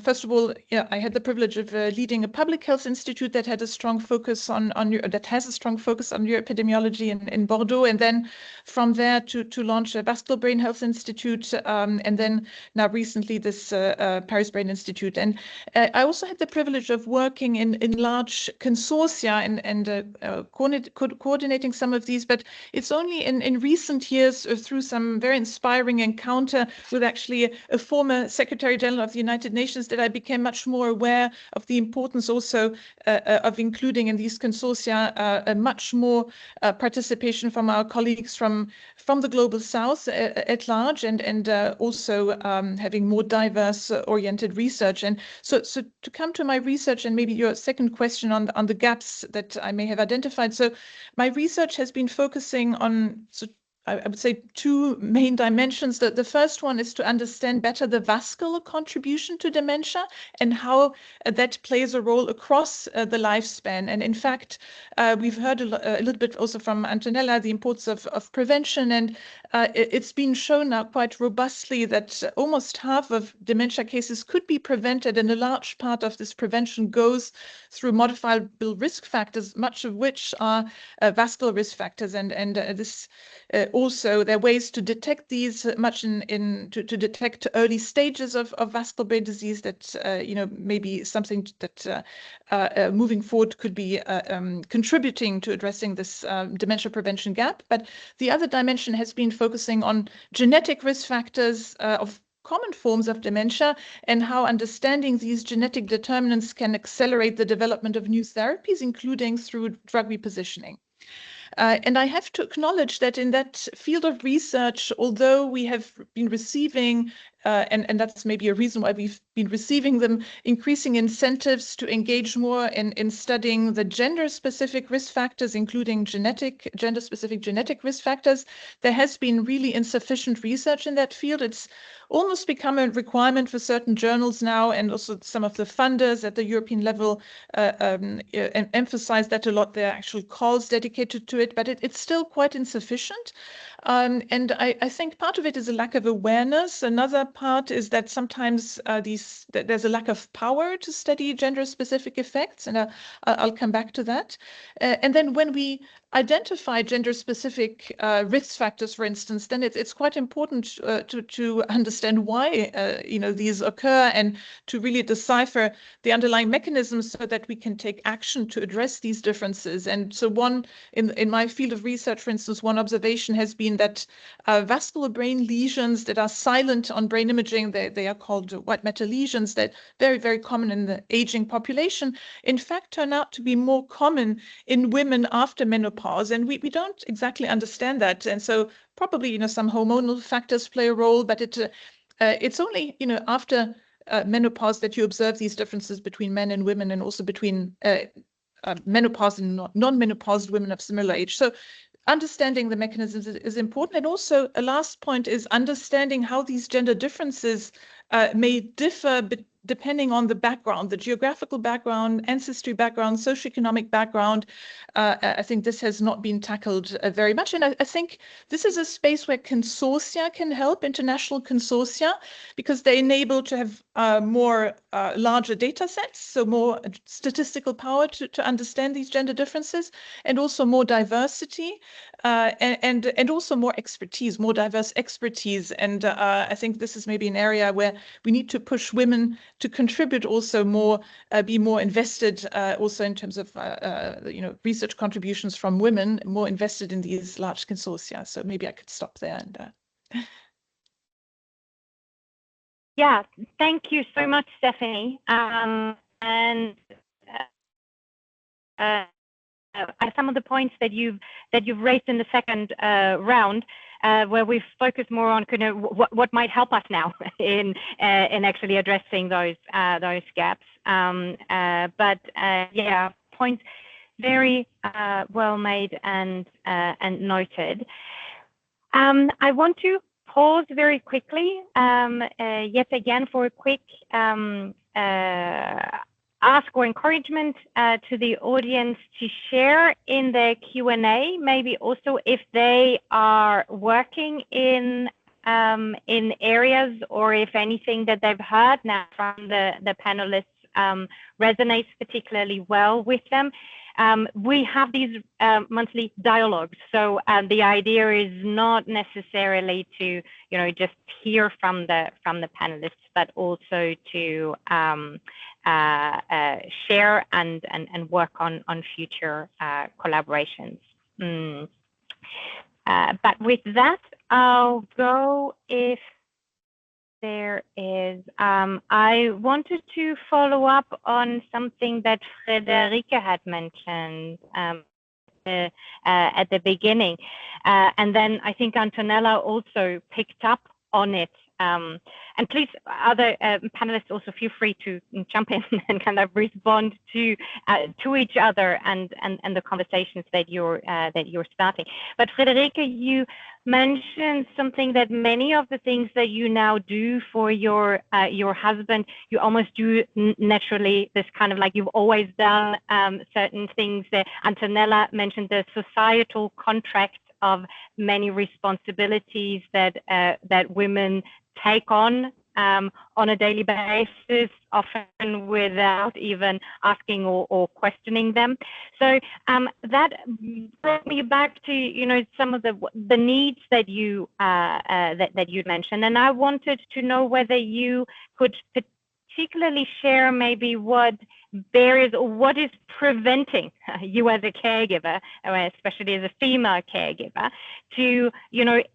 first of all, I had the privilege of leading a public health institute that had a strong focus that has a strong focus on neuroepidemiology in Bordeaux. And then from there to launch a vascular brain health institute, and then now recently this Paris Brain Institute. And I also had the privilege of working in large consortia and coordinating some of these, but it's only in recent years through some very inspiring encounter with actually a former Secretary General of the United Nations that I became much more aware of the importance also of including in these consortia a much more participation from our colleagues from the Global South at large, and also having more diverse oriented research. And so to come to my research and maybe your second question on the gaps that I may have identified. So my research has been focusing on, I would say, two main dimensions. The first one is to understand better the vascular contribution to dementia and how that plays a role across the lifespan. And in fact, we've heard a little bit also from Antonella the importance of prevention. And it's been shown now quite robustly that almost half of dementia cases could be prevented. And a large part of this prevention goes through modifiable risk factors, much of which are vascular risk factors. And this also, there are ways to detect these to detect early stages of vascular brain disease that maybe something that moving forward could be contributing to addressing this dementia prevention gap. But the other dimension has been focusing on genetic risk factors of common forms of dementia and how understanding these genetic determinants can accelerate the development of new therapies, including through drug repositioning. And I have to acknowledge that in that field of research, although we have been receiving, and that's maybe a reason why we've been receiving them, increasing incentives to engage more in studying the gender-specific risk factors, including gender-specific genetic risk factors, there has been really insufficient research in that field. It's almost become a requirement for certain journals now, and also some of the funders at the European level emphasize that a lot. There are actual calls dedicated to it, but it's still quite insufficient. And I think part of it is a lack of awareness. Another part is that sometimes there's a lack of power to study gender-specific effects, and I'll come back to that. And then when we identify gender-specific risk factors, for instance, then it's quite important to understand why these occur and to really decipher the underlying mechanisms so that we can take action to address these differences. And so in my field of research, for instance, one observation has been that vascular brain lesions that are silent on brain imaging, they are called white matter lesions, that very, very common in the aging population, in fact turn out to be more common in women after menopause. And we don't exactly understand that. And so probably, some hormonal factors play a role, but it's only, after menopause that you observe these differences between men and women, and also between menopause and non-menopausal women of similar age. So understanding the mechanisms is important. And also a last point is understanding how these gender differences may differ depending on the background, the geographical background, ancestry background, socioeconomic background. I think this has not been tackled very much. And I think this is a space where consortia can help, international consortia, because they enable to have more larger data sets, so more statistical power to understand these gender differences, and also more diversity, and also more expertise, more diverse expertise. And I think this is maybe an area where we need to push women to contribute also more, be more invested also in terms of research contributions from women, more invested in these large consortia. So maybe I could stop there. And yeah, thank you so much, Stephanie. Some of the points that you've raised in the second round, where we've focused more on kind of what might help us now in actually addressing those gaps. Yeah, points very well made and noted. I want to pause very quickly yet again for a quick ask or encouragement to the audience to share in the Q&A, maybe also if they are working in areas or if anything that they've heard now from the panelists resonates particularly well with them. We have these monthly dialogues, so the idea is not necessarily to just hear from the panelists, but also to share and work on future collaborations. But with that, I'll go if there is. I wanted to follow up on something that Friederike had mentioned at the beginning. And then I think Antonella also picked up on it. And please, other panelists also feel free to jump in and kind of respond to each other and the conversations that you're starting. But Friederike, you mentioned something that many of the things that you now do for your husband, you almost do naturally. This kind of like you've always done certain things. That Antonella mentioned the societal contract of many responsibilities that women take on a daily basis, often without even asking or questioning them. So that brought me back to some of the needs that you mentioned, and I wanted to know whether you could particularly share maybe what barriers or what is preventing you as a caregiver, or especially as a female caregiver, to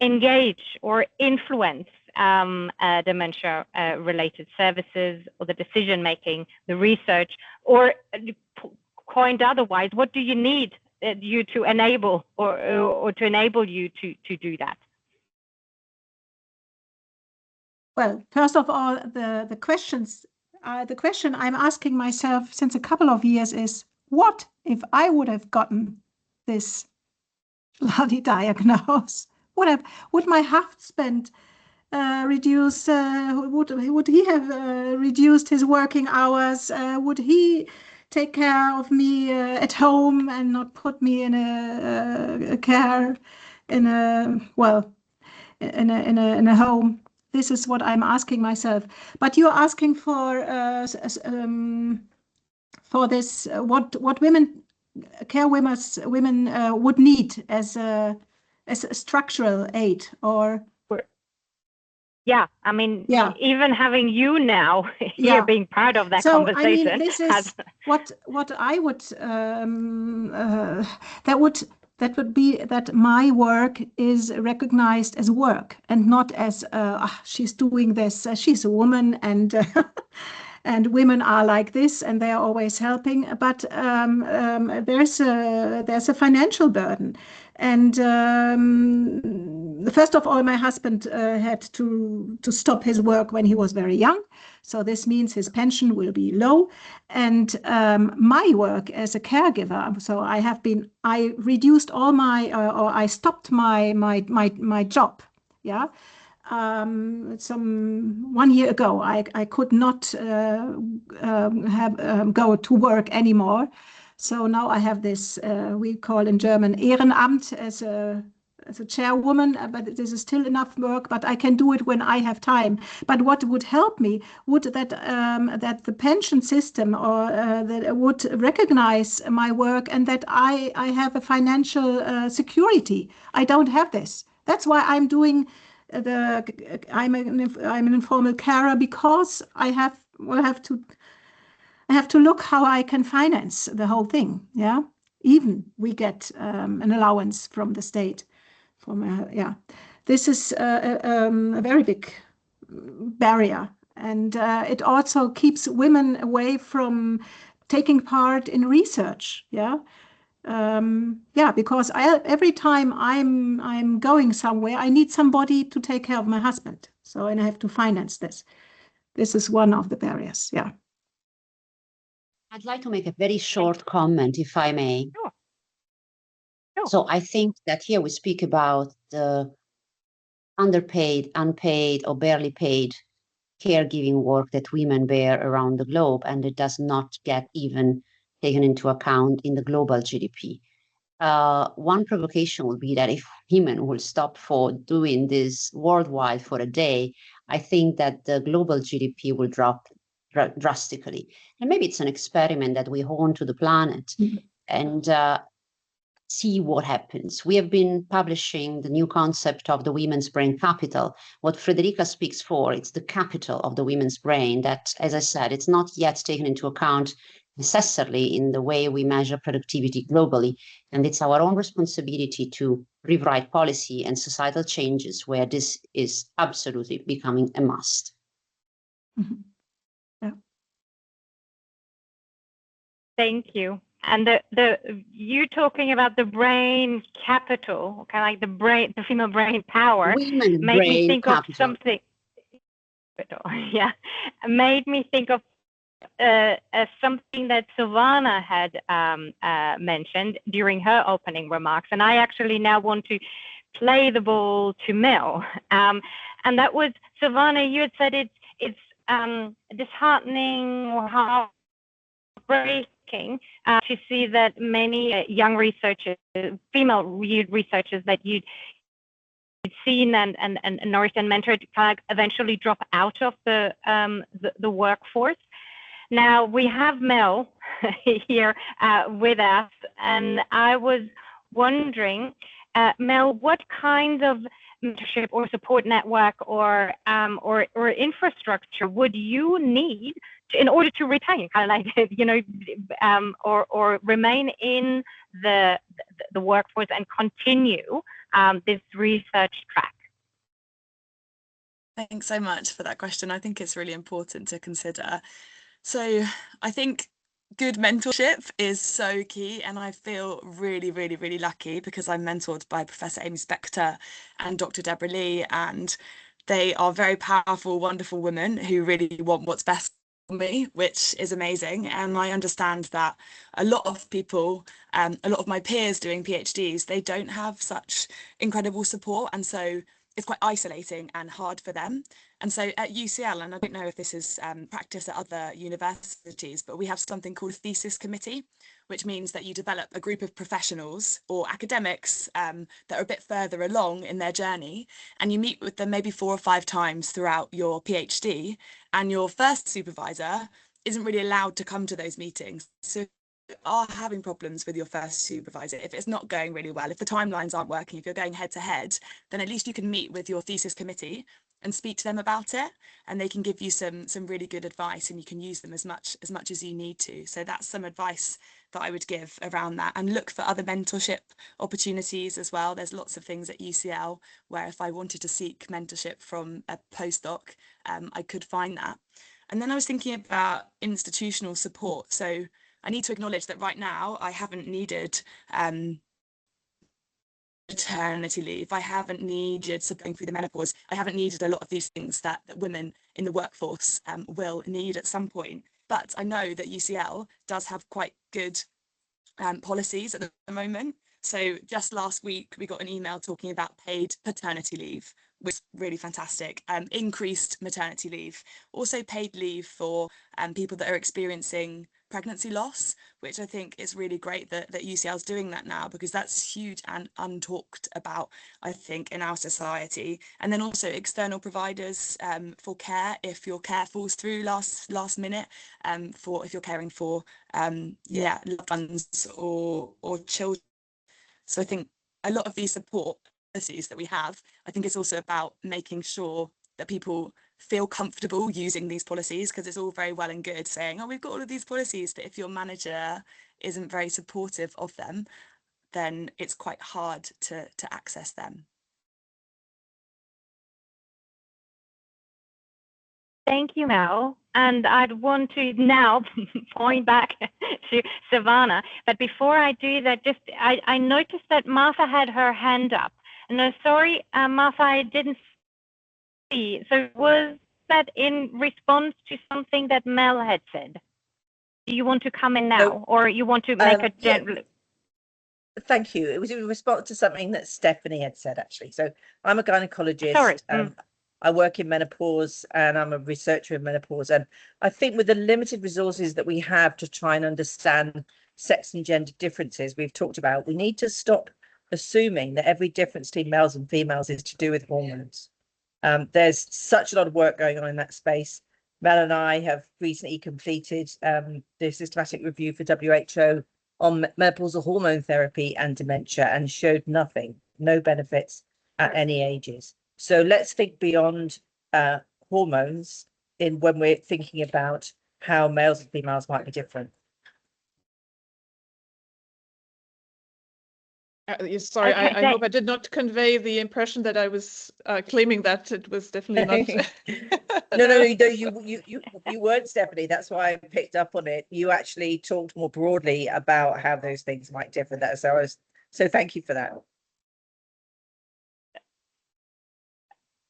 engage or influence dementia-related services or the decision-making, the research, or coined otherwise, what do you need you to enable or to enable you to do that? Well, first of all, the question I'm asking myself since a couple of years is, what if I would have gotten this bloody diagnosis? Would my husband reduce? Would he have reduced his working hours? Would he take care of me at home and not put me in a care in a home? This is what I'm asking myself. But you're asking for this what women would need as a structural aid, or yeah, I mean, even having you now here being part of that conversation. I mean, this is what I would that would be that my work is recognized as work and not as she's doing this, she's a woman, and and women are like this and they are always helping. But there's a financial burden. And first of all, my husband had to stop his work when he was very young. So this means his pension will be low. And my work as a caregiver, so I reduced all my, or I stopped my job. Yeah. Some 1 year ago, I could not go to work anymore. So now I have this, we call in German Ehrenamt, as a chairwoman, but this is still enough work, but I can do it when I have time. But what would help me would that the pension system or that would recognize my work and that I have a financial security. I don't have this. That's why I'm doing I'm an informal carer, because I have will have to. I have to look how I can finance the whole thing. Yeah, even we get an allowance from the state. This is a very big barrier, and it also keeps women away from taking part in research. Because every time I'm going somewhere, I need somebody to take care of my husband. So, and I have to finance this. This is one of the barriers. Yeah. I'd like to make a very short comment, if I may. Sure. So I think that here we speak about the underpaid, unpaid, or barely paid caregiving work that women bear around the globe, and it does not get even taken into account in the global GDP. One provocation would be that if women will stop for doing this worldwide for a day, I think that the global GDP will drop drastically. And maybe it's an experiment that we hone to the planet and see what happens. We have been publishing the new concept of the women's brain capital. What Friederike speaks for, it's the capital of the women's brain that, as I said, it's not yet taken into account necessarily in the way we measure productivity globally. And it's our own responsibility to rewrite policy and societal changes where this is absolutely becoming a must. Mm-hmm. Yeah. Thank you. And you talking about the brain capital, kind of like the female brain power, Women made brain me think capital. of something. Yeah, made me think of something that Silvana had mentioned during her opening remarks, and I actually now want to play the ball to Mel. And that was, Silvana, you had said it's disheartening or heartbreaking to see that many young researchers, female researchers that you'd seen and nourished and mentored, kind of eventually drop out of the workforce. Now we have Mel here with us, and I was wondering, Mel, what kind of mentorship or support network or infrastructure would you need in order to retain, kind of like, or remain in the workforce and continue this research track? Thanks so much for that question. I think it's really important to consider. So I think good mentorship is so key, and I feel really, really, really lucky because I'm mentored by Professor Amy Spector and Dr. Deborah Lee, and they are very powerful, wonderful women who really want what's best for me, which is amazing. And I understand that a lot of people, a lot of my peers doing PhDs, they don't have such incredible support, and so it's quite isolating and hard for them. And so at UCL, and I don't know if this is practice at other universities, but we have something called a thesis committee, which means that you develop a group of professionals or academics that are a bit further along in their journey, and you meet with them maybe 4 or 5 times throughout your PhD, and your first supervisor isn't really allowed to come to those meetings. So are having problems with your first supervisor, if it's not going really well, if the timelines aren't working, if you're going head to head, then at least you can meet with your thesis committee and speak to them about it, and they can give you some really good advice, and you can use them as much as you need to. So that's some advice that I would give around that, and look for other mentorship opportunities as well. There's lots of things at UCL where if I wanted to seek mentorship from a postdoc, I could find that. And then I was thinking about institutional support. So I need to acknowledge that right now I haven't needed maternity leave, I haven't needed going through the menopause, I haven't needed a lot of these things that women in the workforce will need at some point. But I know that UCL does have quite good policies at the moment. So just last week we got an email talking about paid paternity leave, which is really fantastic. Increased maternity leave, also paid leave for people that are experiencing pregnancy loss, which I think is really great that UCL is doing that now, because that's huge and untalked about, I think, in our society. And then also external providers for care, if your care falls through last minute, for if you're caring for loved ones or children. So I think a lot of these support policies that we have, I think it's also about making sure that people feel comfortable using these policies, because it's all very well and good saying, oh, we've got all of these policies, but if your manager isn't very supportive of them, then it's quite hard to access them. Thank you, Mel. And I'd want to now point back to Savannah. But before I do that, just I noticed that Martha had her hand up. And I'm sorry, Martha, I didn't see. So was that in response to something that Mel had said? Do you want to come in now, or you want to make a general? Yeah. Thank you. It was in response to something that Stephanie had said, actually. So I'm a gynecologist. Sorry. I work in menopause, and I'm a researcher in menopause. And I think with the limited resources that we have to try and understand sex and gender differences we've talked about, we need to stop assuming that every difference between males and females is to do with hormones. There's such a lot of work going on in that space. Mel and I have recently completed the systematic review for WHO on menopausal hormone therapy and dementia, and showed no benefits at any ages. So let's think beyond hormones when we're thinking about how males and females might be different. Sorry, Okay, I hope I did not convey the impression that I was claiming that. It was definitely not. No, you weren't, Stephanie. That's why I picked up on it. You actually talked more broadly about how those things might differ. So thank you for that.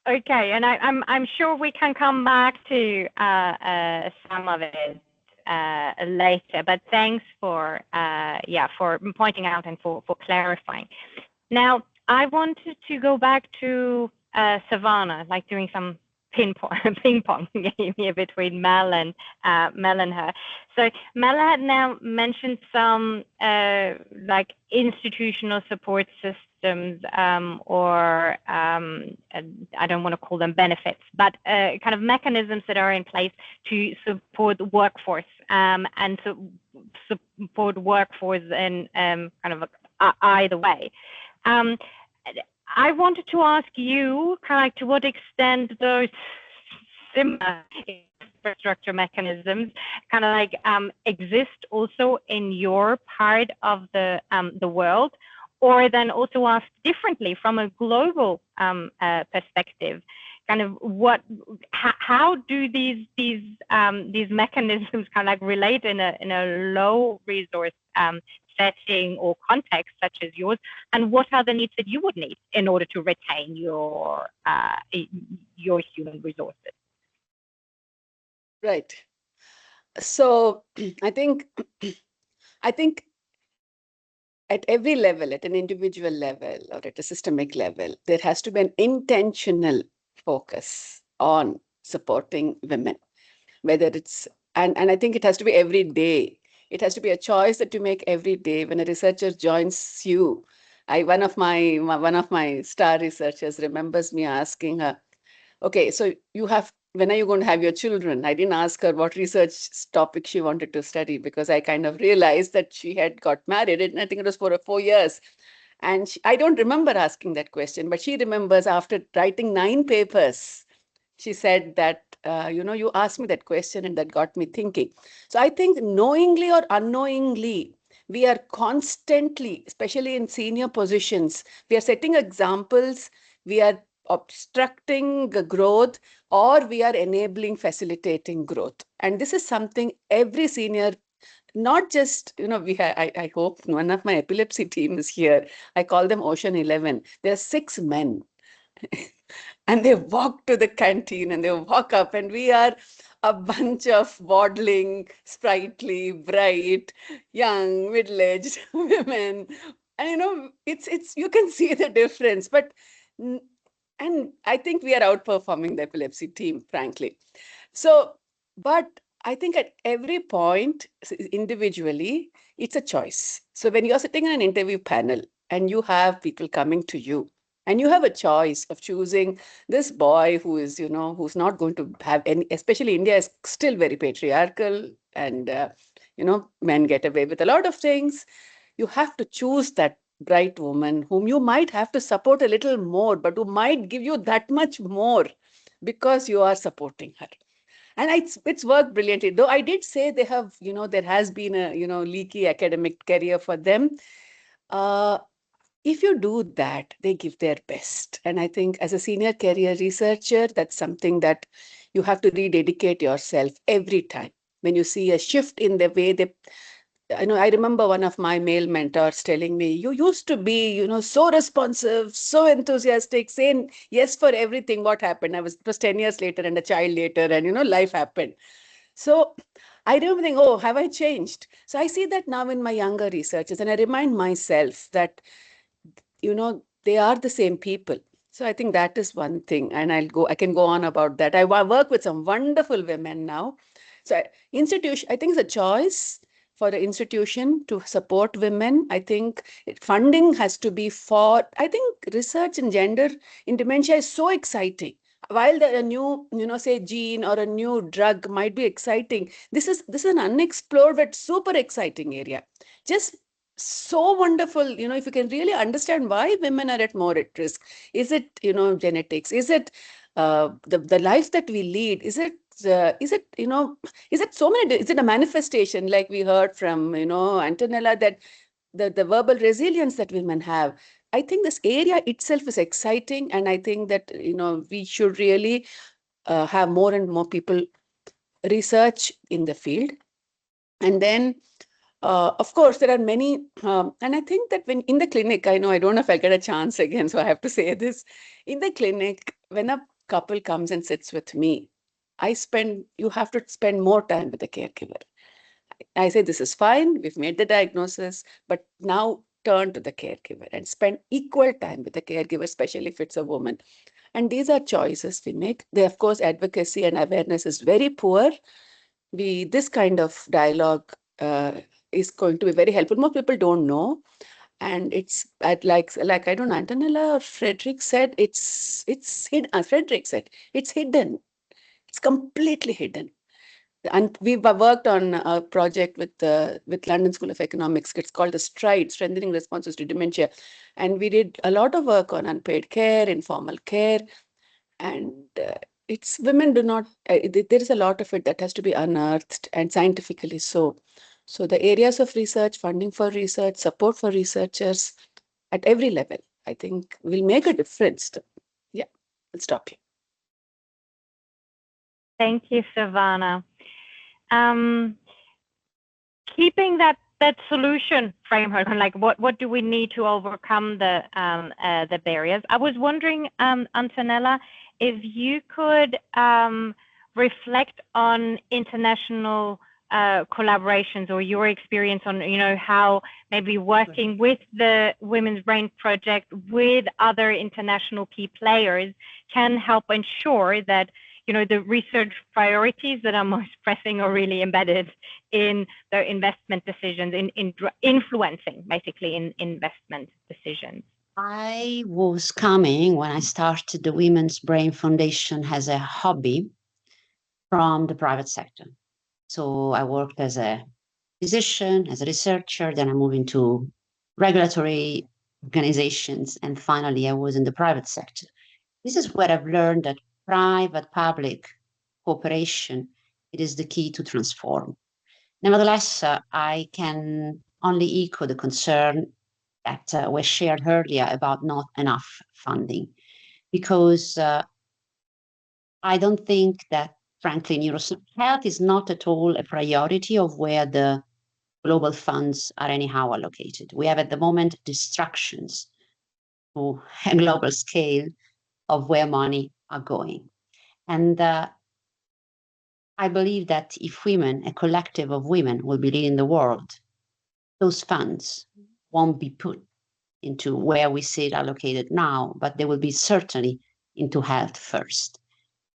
Okay, and I'm sure we can come back to some of it later, but thanks for for pointing out and for clarifying. Now, I wanted to go back to Savannah, like doing some ping pong game here between Mel and her. So Mel had now mentioned some like institutional support systems, or I don't want to call them benefits, but kind of mechanisms that are in place to support the workforce, and to support workforce in kind of either way. I wanted to ask you, kind of like, to what extent those similar infrastructure mechanisms kind of like exist also in your part of the world, or then also asked differently from a global perspective, kind of how do these mechanisms kind of like relate in a low resource setting or context such as yours, and what are the needs that you would need in order to retain your human resources? Right. So I think at every level, at an individual level or at a systemic level, there has to be an intentional focus on supporting women, whether it's, and I think it has to be every day. It has to be a choice that you make every day. When a researcher joins you, one of my star researchers remembers me asking her, okay, so when are you going to have your children? I didn't ask her what research topic she wanted to study, because I kind of realized that she had got married, and I think it was for 4 years. And I don't remember asking that question, but she remembers after writing 9 papers, she said that, you asked me that question and that got me thinking. So I think knowingly or unknowingly, we are constantly, especially in senior positions, we are setting examples, we are obstructing growth, or we are enabling, facilitating growth. And this is something every senior, not just, I hope one of my epilepsy team is here. I call them Ocean 11. There are 6 men. And they walk to the canteen and they walk up, and we are a bunch of waddling, sprightly, bright, young, middle-aged women. And it's you can see the difference. And I think we are outperforming the epilepsy team, frankly. So, but I think at every point, individually, it's a choice. So when you're sitting in an interview panel and you have people coming to you, and you have a choice of choosing this boy who is, who's not going to have any, especially India is still very patriarchal, and, men get away with a lot of things. You have to choose that bright woman whom you might have to support a little more, but who might give you that much more because you are supporting her. And it's worked brilliantly. Though I did say they have, there has been a, leaky academic career for them. If you do that, they give their best. And I think as a senior career researcher, that's something that you have to rededicate yourself every time. When you see a shift in the way they, I remember one of my male mentors telling me, you used to be, so responsive, so enthusiastic, saying yes for everything. What happened? It was 10 years later and a child later, and, life happened. So I don't think, oh, have I changed? So I see that now in my younger researchers, and I remind myself that, they are the same people. So I think that is one thing, and I can go on about that. I work with some wonderful women now. So institution, I think it's a choice for the institution to support women. I think funding has to be for, I think research in gender in dementia is so exciting. While a new, say gene or a new drug might be exciting, this is an unexplored but super exciting area. Just so wonderful, if you can really understand why women are more at risk. Is it, genetics? Is it the life that we lead? Is it so many? Is it a manifestation like we heard from, Antonella, that the verbal resilience that women have? I think this area itself is exciting, and I think that, we should really have more and more people research in the field. And then, of course, there are many, and I think that when in the clinic, I don't know if I get a chance again, so I have to say this. In the clinic, when a couple comes and sits with me, you have to spend more time with the caregiver. I say, this is fine, we've made the diagnosis, but now turn to the caregiver and spend equal time with the caregiver, especially if it's a woman. And these are choices we make. Of course, advocacy and awareness is very poor. This kind of dialogue is going to be very helpful. More people don't know. And it's like I don't know, Antonella or Frederick said, it's hidden. Frederick said, it's hidden. It's completely hidden. And we've worked on a project with London School of Economics. It's called the STRIDE, Strengthening Responses to Dementia. And we did a lot of work on unpaid care, informal care. And women do not, there is a lot of it that has to be unearthed, and scientifically so. So the areas of research, funding for research, support for researchers at every level, I think will make a difference. Yeah, I'll stop here. Thank you, Silvana. Keeping that solution framework, like what do we need to overcome the barriers? I was wondering, Antonella, if you could reflect on international collaborations or your experience on, how maybe working with the Women's Brain Project with other international key players can help ensure that, the research priorities that are most pressing are really embedded in their investment decisions, in influencing basically in investment decisions. I was coming when I started the Women's Brain Foundation as a hobby from the private sector. So I worked as a physician, as a researcher, then I moved into regulatory organizations, and finally I was in the private sector. This is where I've learned that private-public cooperation, it is the key to transform. Nevertheless, I can only echo the concern that was shared earlier about not enough funding, because I don't think that, frankly, health is not at all a priority of where the global funds are anyhow allocated. We have at the moment distractions to a global scale of where money are going. And I believe that if women, a collective of women, will be leading the world, those funds won't be put into where we see it allocated now, but they will be certainly into health first.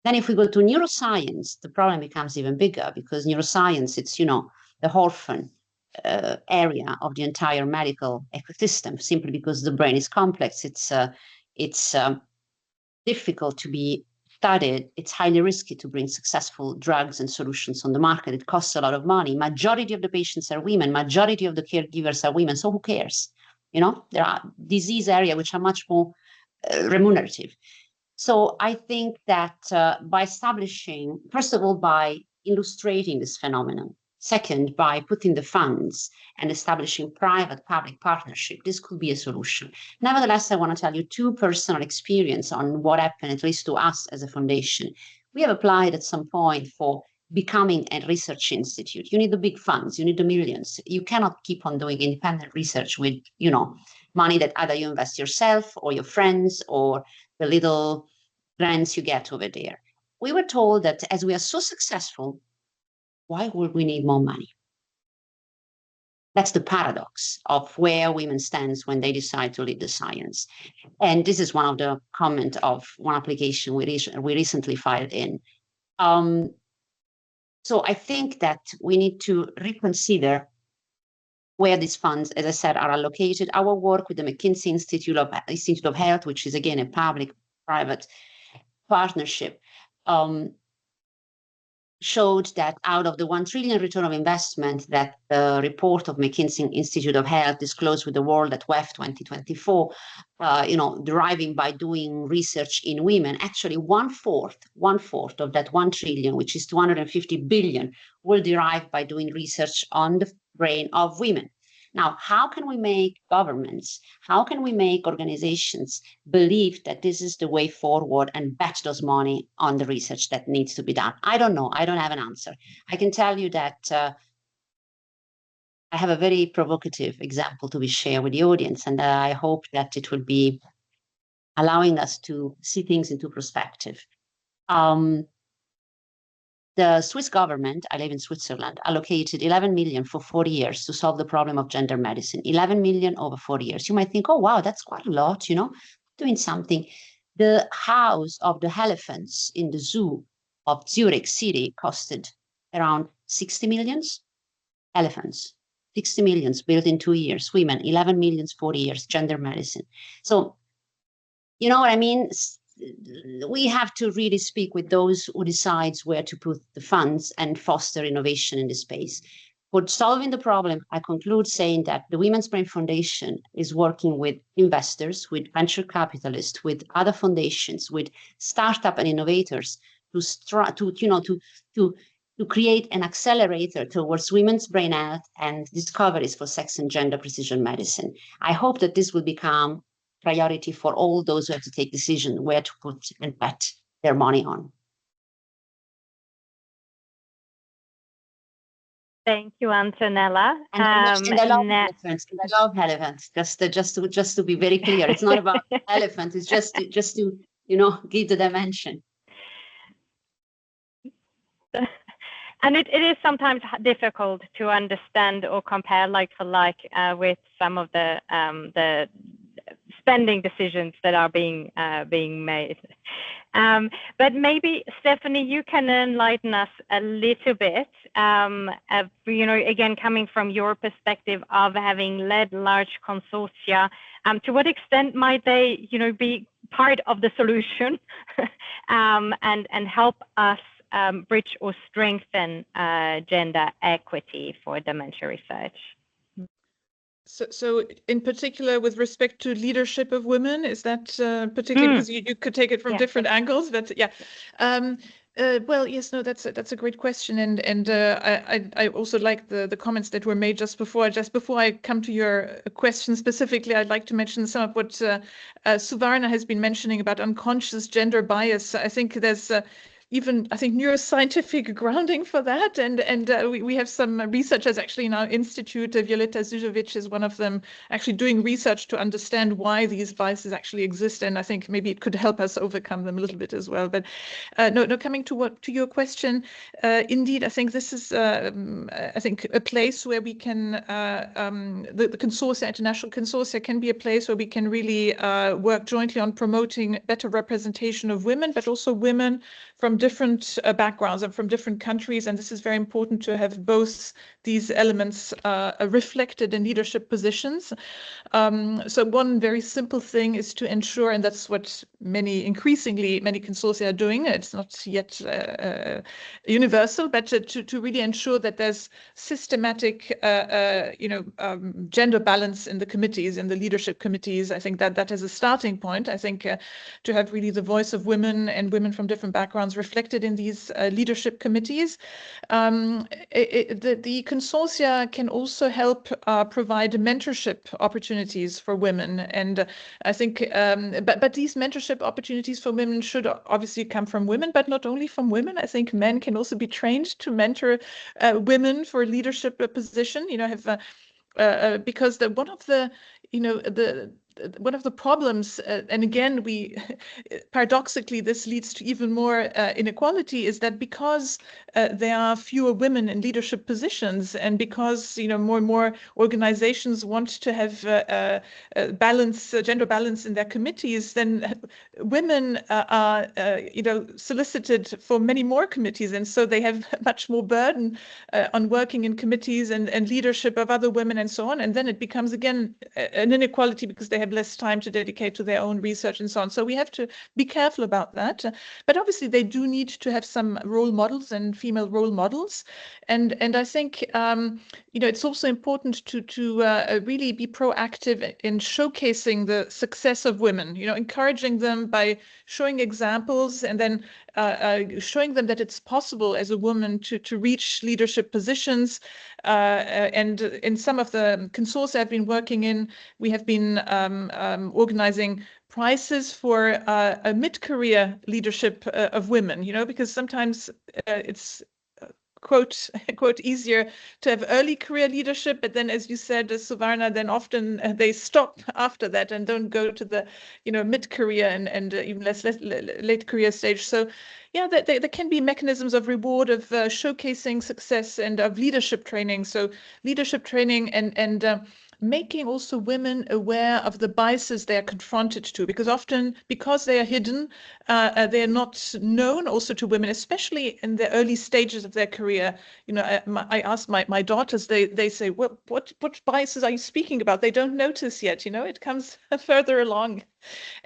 Then if we go to neuroscience, the problem becomes even bigger, because neuroscience, it's, the orphan area of the entire medical ecosystem, simply because the brain is complex. It's difficult to be studied. It's highly risky to bring successful drugs and solutions on the market. It costs a lot of money. Majority of the patients are women. Majority of the caregivers are women. So who cares? There are disease areas which are much more remunerative. So I think that by establishing, first of all, by illustrating this phenomenon, second, by putting the funds and establishing private-public partnership, this could be a solution. Nevertheless, I want to tell you two personal experience on what happened, at least to us as a foundation. We have applied at some point for becoming a research institute. You need the big funds, you need the millions. You cannot keep on doing independent research with, money that either you invest yourself or your friends or the little grants you get over there. We were told that as we are so successful, why would we need more money? That's the paradox of where women stand when they decide to lead the science. And this is one of the comments of one application we recently filed in. So I think that we need to reconsider where these funds, as I said, are allocated. Our work with the McKinsey Institute of Health, which is again a public-private partnership, showed that out of the 1 trillion return of investment that the report of McKinsey Institute of Health disclosed with the world at WEF 2024, deriving by doing research in women, actually one fourth of that 1 trillion, which is 250 billion, will derive by doing research on the brain of women. Now, how can we make governments, how can we make organizations believe that this is the way forward and bet those money on the research that needs to be done? I don't know. I don't have an answer. I can tell you that I have a very provocative example to be shared with the audience, and I hope that it will be allowing us to see things into perspective. The Swiss government, I live in Switzerland, allocated 11 million for 40 years to solve the problem of gender medicine. 11 million over 40 years. You might think, oh, wow, that's quite a lot, doing something. The house of the elephants in the zoo of Zurich city costed around 60 millions. Elephants, 60 millions built in 2 years. Women, 11 millions, 40 years, gender medicine. So, you know what I mean? We have to really speak with those who decides where to put the funds and foster innovation in this space. For solving the problem, I conclude saying that the Women's Brain Foundation is working with investors, with venture capitalists, with other foundations, with startup and innovators to create an accelerator towards women's brain health and discoveries for sex and gender precision medicine. I hope that this will become priority for all those who have to take decisions where to put and bet their money on. Thank you, Antonella. And I love elephants. I love elephants. Just to be very clear, it's not about elephants. It's just to give the dimension. And it is sometimes difficult to understand or compare like for like with some of the spending decisions that are being made. But maybe, Stephanie, you can enlighten us a little bit, again, coming from your perspective of having led large consortia, to what extent might they, be part of the solution and help us bridge or strengthen gender equity for dementia research? So in particular, with respect to leadership of women, is that particularly because you could take it from different angles, but yeah. Well, yes, no, that's a great question, and I also like the comments that were made just before. Just before I come to your question specifically, I'd like to mention some of what Suvarna has been mentioning about unconscious gender bias. I think there's even, I think, neuroscientific grounding for that. And we have some researchers actually in our institute. Violeta Zuzovic is one of them, actually doing research to understand why these biases actually exist. And I think maybe it could help us overcome them a little bit as well. But coming to your question, indeed, I think this is, I think, a place where we can, the consortia, international consortia, can be a place where we can really work jointly on promoting better representation of women, but also women from different backgrounds and from different countries, and this is very important to have both these elements reflected in leadership positions. So one very simple thing is to ensure, and that's what increasingly many consortia are doing. It's not yet universal, but to really ensure that there's systematic, gender balance in the committees, in the leadership committees. I think that is a starting point. I think to have really the voice of women and women from different backgrounds reflected in these leadership committees. The consortia can also help provide mentorship opportunities for women, and I think, but these mentorship opportunities for women should obviously come from women, but not only from women. I think men can also be trained to mentor women for leadership position. Because one of the problems, and again, paradoxically, this leads to even more inequality, is that because there are fewer women in leadership positions, and because more and more organizations want to have gender balance in their committees, then women are solicited for many more committees, and so they have much more burden on working in committees and leadership of other women and so on, and then it becomes again an inequality because they have less time to dedicate to their own research and so on. So we have to be careful about that. But obviously they do need to have some role models and female role models. And I think it's also important to really be proactive in showcasing the success of women, encouraging them by showing examples and then showing them that it's possible as a woman to reach leadership positions. And in some of the consortia I've been working in, we have been organizing prizes for a mid-career leadership of women, because sometimes it's quote easier to have early career leadership, but then, as you said, Suvarna, then often they stop after that and don't go to the mid-career and even less late career stage. So yeah, there can be mechanisms of reward, of showcasing success, and of leadership training. So leadership training and making also women aware of the biases they are confronted to, because often, because they are hidden, they are not known also to women, especially in the early stages of their career. I ask my daughters, they say, well, what biases are you speaking about? They don't notice yet, it comes further along.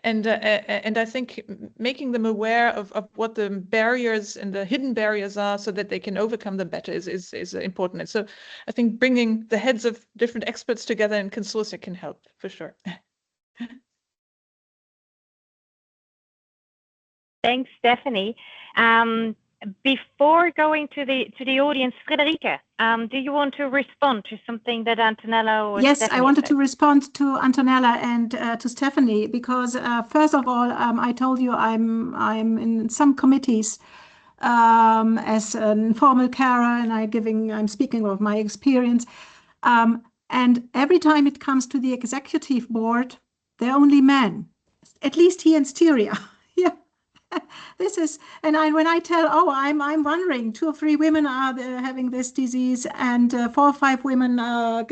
And I think making them aware of what the barriers and the hidden barriers are so that they can overcome them better is important. And so I think bringing the heads of different experts together in consortia can help for sure. Thanks, Stephanie. Before going to the audience, Friederike, do you want to respond to something that Antonella or Yes, Stephanie I wanted said? to respond to Antonella and to Stephanie, because first of all, I told you I'm in some committees as an informal carer, and I'm speaking of my experience. And every time it comes to the executive board, they're only men, at least here in Styria. Yeah. This is, and when I tell, I'm wondering, 2 or 3 women are having this disease, and 4 or 5 women are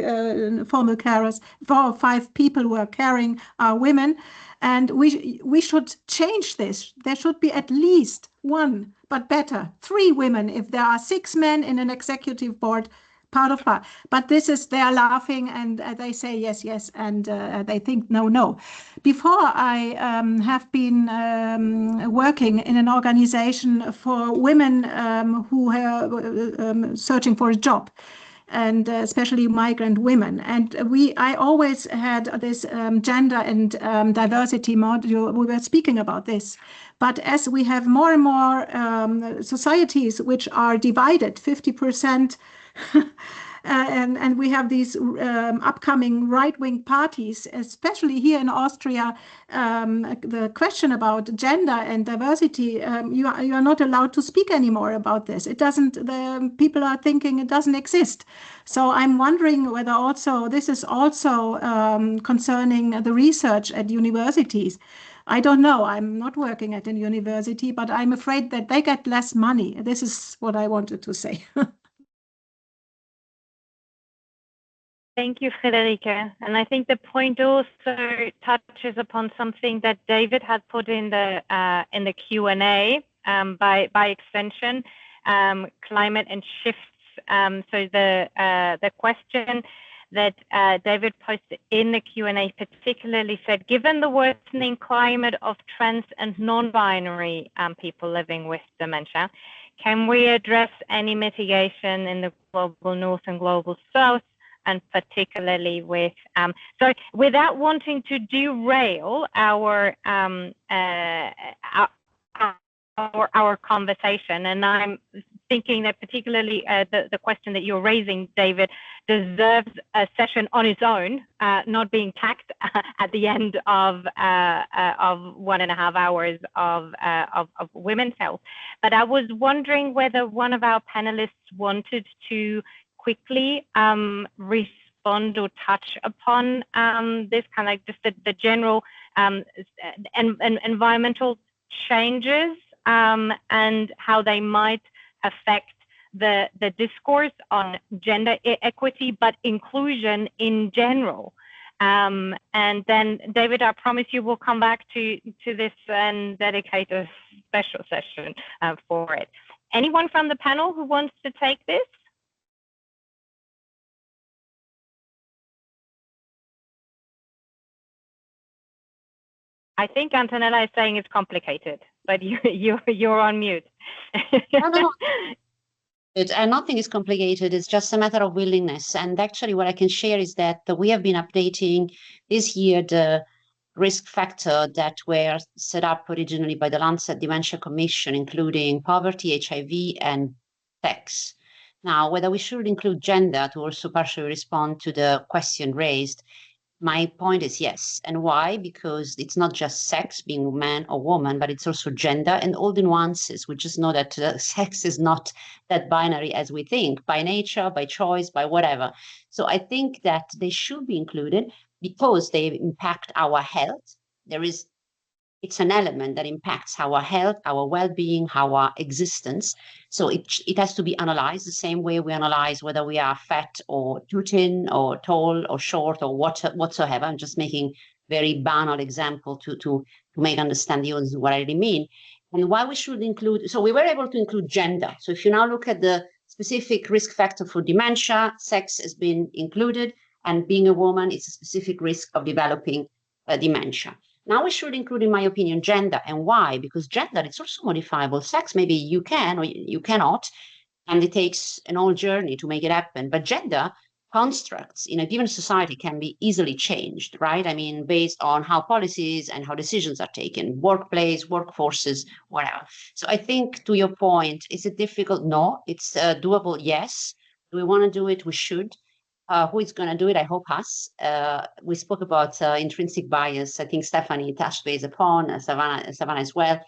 formal carers, 4 or 5 people who are caring are women, and we should change this. There should be at least 1, but better 3 women if there are 6 men in an executive board. Part of her, but this is, they are laughing and they say yes, and they think no. Before I have been working in an organization for women who are searching for a job, and especially migrant women. And I always had this gender and diversity module. We were speaking about this. But as we have more and more societies which are divided, 50%, and we have these upcoming right-wing parties, especially here in Austria, the question about gender and diversity, you are not allowed to speak anymore about this. It doesn't, the people are thinking it doesn't exist. So I'm wondering whether also this is also concerning the research at universities. I don't know, I'm not working at a university, but I'm afraid that they get less money. This is what I wanted to say. Thank you, Friederike. And I think the point also touches upon something that David had put in the Q&A, by extension, climate and shifts. So the question that David posted in the Q&A particularly said, given the worsening climate of trans and non-binary people living with dementia, can we address any mitigation in the global north and global south, and particularly with, sorry, without wanting to derail our conversation, and I'm thinking that particularly the question that you're raising, David, deserves a session on its own, not being tacked at the end of 1.5 hours of women's health. But I was wondering whether one of our panelists wanted to quickly respond or touch upon this kind of like just the general environmental changes and how they might affect the discourse on gender equity, but inclusion in general. And then, David, I promise you we'll come back to this and dedicate a special session for it. Anyone from the panel who wants to take this? I think Antonella is saying it's complicated, but you're on mute. No. Nothing is complicated. It's just a matter of willingness. And actually, what I can share is that we have been updating this year the risk factor that were set up originally by the Lancet Dementia Commission, including poverty, HIV, and sex. Now, whether we should include gender to also partially respond to the question raised, my point is yes. And why? Because it's not just sex, being man or woman, but it's also gender and all the nuances. We just know that sex is not that binary as we think, by nature, by choice, by whatever. So I think that they should be included because they impact our health. It's an element that impacts our health, our well-being, our existence. So it has to be analyzed the same way we analyze whether we are fat or too thin or tall or short or whatsoever. I'm just making very banal example to make understand the audience what I really mean. And why we should include, so we were able to include gender. So if you now look at the specific risk factor for dementia, sex has been included, and being a woman is a specific risk of developing dementia. Now we should include, in my opinion, gender. And why? Because gender, it's also modifiable. Sex, maybe you can or you cannot, and it takes an whole journey to make it happen. But gender constructs in a given society can be easily changed, right? I mean, based on how policies and how decisions are taken, workplace, workforces, whatever. So I think to your point, is it difficult? No. It's doable? Yes. Do we want to do it? We should. Who is going to do it? I hope us. We spoke about intrinsic bias. I think Stephanie touched base upon, Savannah as well.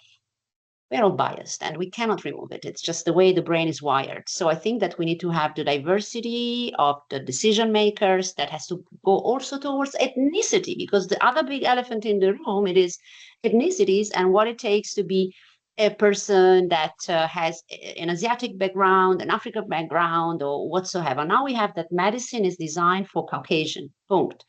We're all biased and we cannot remove it. It's just the way the brain is wired. So I think that we need to have the diversity of the decision makers that has to go also towards ethnicity, because the other big elephant in the room, it is ethnicities and what it takes to be a person that has an Asiatic background, an African background, or whatsoever. Now we have that medicine is designed for Caucasian, punct.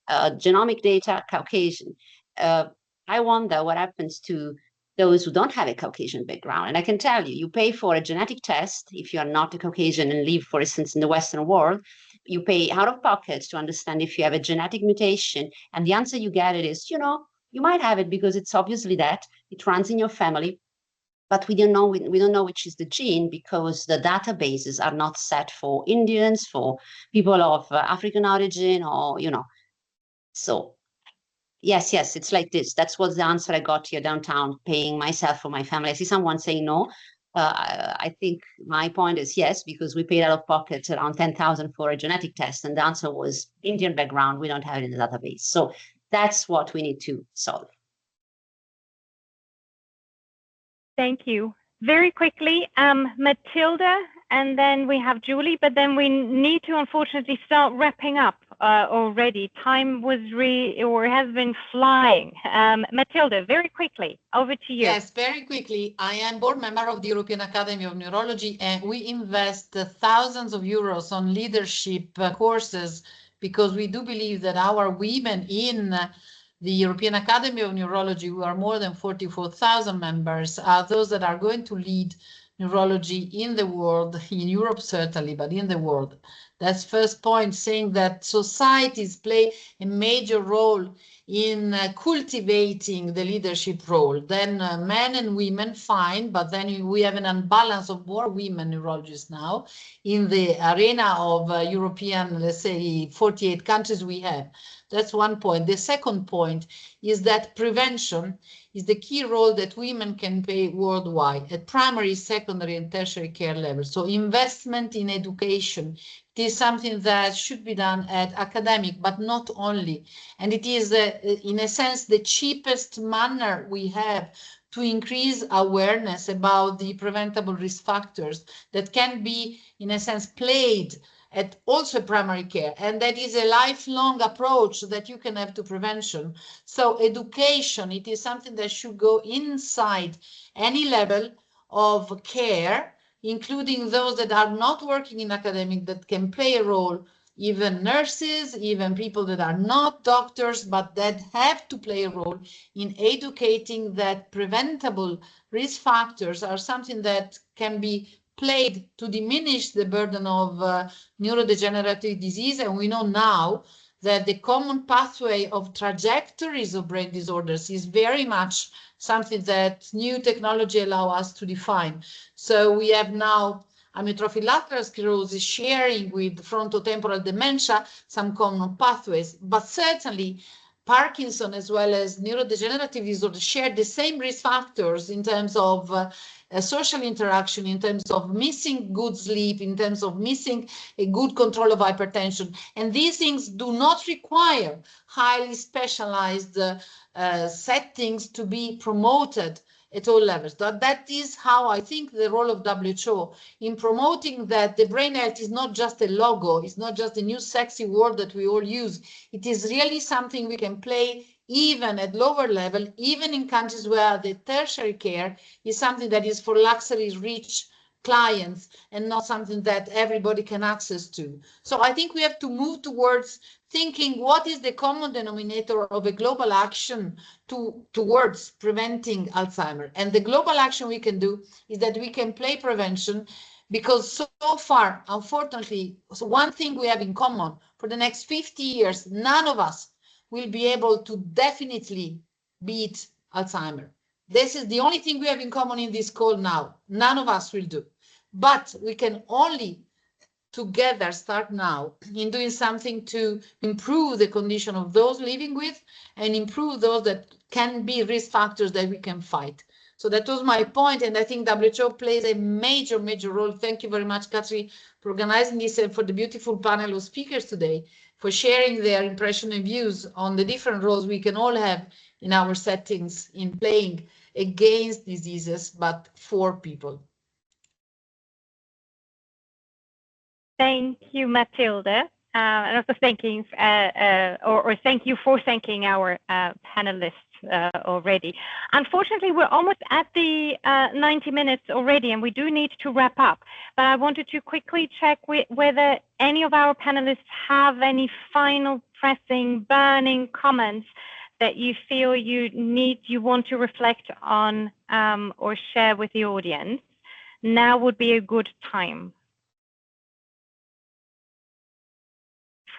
Genomic data, Caucasian. I wonder what happens to those who don't have a Caucasian background. And I can tell you, you pay for a genetic test if you are not a Caucasian and live, for instance, in the Western world. You pay out of pocket to understand if you have a genetic mutation. And the answer you get is, you might have it because it's obviously that it runs in your family. But we don't know which is the gene because the databases are not set for Indians, for people of African origin, or, So yes, it's like this. That's what the answer I got here downtown, paying myself for my family. I see someone saying no. I think my point is yes, because we paid out of pocket around 10,000 for a genetic test. And the answer was Indian background. We don't have it in the database. So that's what we need to solve. Thank you. Very quickly, Matilda, and then we have Julie, but then we need to unfortunately start wrapping up already. Time was has been flying. Matilda, very quickly, over to you. Yes, very quickly. I am board member of the European Academy of Neurology, and we invest thousands of euros on leadership courses because we do believe that our women in the European Academy of Neurology, we are more than 44,000 members, are those that are going to lead neurology in the world, in Europe certainly, but in the world. That's first point, saying that societies play a major role in cultivating the leadership role. Then men and women, fine, but then we have an unbalance of more women neurologists now in the arena of European, let's say, 48 countries we have. That's one point. The second point is that prevention is the key role that women can play worldwide at primary, secondary, and tertiary care level. So investment in education, it is something that should be done at academic, but not only. And it is, in a sense, the cheapest manner we have to increase awareness about the preventable risk factors that can be, in a sense, played at also primary care. And that is a lifelong approach that you can have to prevention. So education, it is something that should go inside any level of care, including those that are not working in academic, that can play a role, even nurses, even people that are not doctors, but that have to play a role in educating that preventable risk factors are something that can be played to diminish the burden of neurodegenerative disease. And we know now that the common pathway of trajectories of brain disorders is very much something that new technology allow us to define. So we have now amyotrophic lateral sclerosis sharing with frontotemporal dementia some common pathways, but certainly Parkinson as well as neurodegenerative disorders share the same risk factors in terms of social interaction, in terms of missing good sleep, in terms of missing a good control of hypertension. And these things do not require highly specialized settings to be promoted at all levels. That is how I think the role of WHO in promoting that the brain health is not just a logo, it's not just a new sexy word that we all use. It is really something we can play even at lower level, even in countries where the tertiary care is something that is for luxury rich clients and not something that everybody can access to. So I think we have to move towards thinking what is the common denominator of a global action towards preventing Alzheimer. And the global action we can do is that we can play prevention, because so far, unfortunately, so one thing we have in common for the next 50 years, none of us will be able to definitely beat Alzheimer. This is the only thing we have in common in this call now. None of us will do. But we can only together start now in doing something to improve the condition of those living with and improve those that can be risk factors that we can fight. So that was my point, and I think WHO plays a major, major role. Thank you very much, Katri, for organizing this and for the beautiful panel of speakers today, for sharing their impression and views on the different roles we can all have in our settings in playing against diseases, but for people. Thank you, Matilda, and also thanking, thank you for thanking our panelists already. Unfortunately, we're almost at the 90 minutes already, and we do need to wrap up. But I wanted to quickly check whether any of our panelists have any final pressing, burning comments that you feel you want to reflect on or share with the audience. Now would be a good time.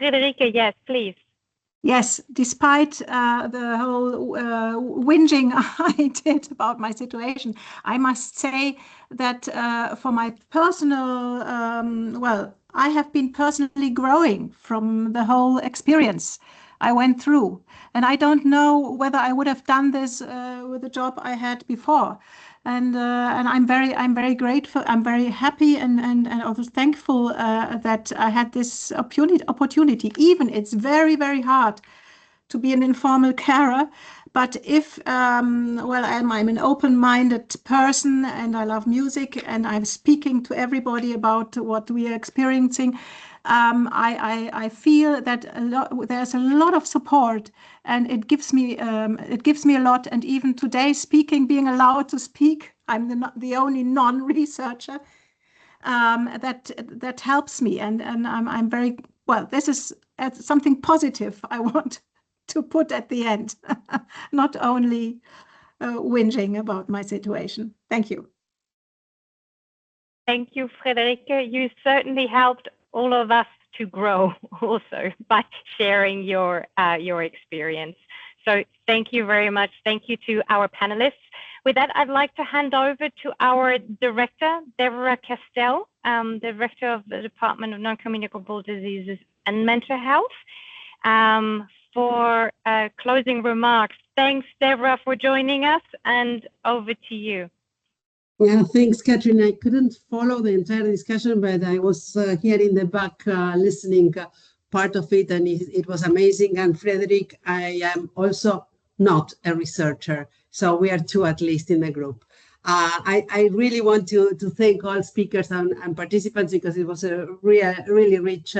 Friederike, yes, please. Yes, despite the whole whinging I did about my situation, I must say that for my personal, well, I have been personally growing from the whole experience I went through. And I don't know whether I would have done this with the job I had before. And I'm very grateful. I'm very happy and also thankful that I had this opportunity. Even it's very, very hard to be an informal carer. But if, well, I'm an open-minded person and I love music and I'm speaking to everybody about what we are experiencing, I feel that there's a lot of support, and it gives me a lot. And even today, being allowed to speak, I'm the only non-researcher. That helps me, and I'm very well. This is something positive I want to put at the end, not only whinging about my situation. Thank you. Thank you, Friederike. You certainly helped all of us to grow also by sharing your experience. So thank you very much. Thank you to our panelists. With that, I'd like to hand over to our director, Deborah Castell, director of the Department of Non-Communicable Diseases and Mental Health, for closing remarks. Thanks, Deborah, for joining us, and over to you. Yeah, thanks, Catherine. I couldn't follow the entire discussion, but I was here in the back listening part of it, and it was amazing. And Friederike, I am also not a researcher, so we are two at least in the group. I really want to thank all speakers and participants, because it was a really rich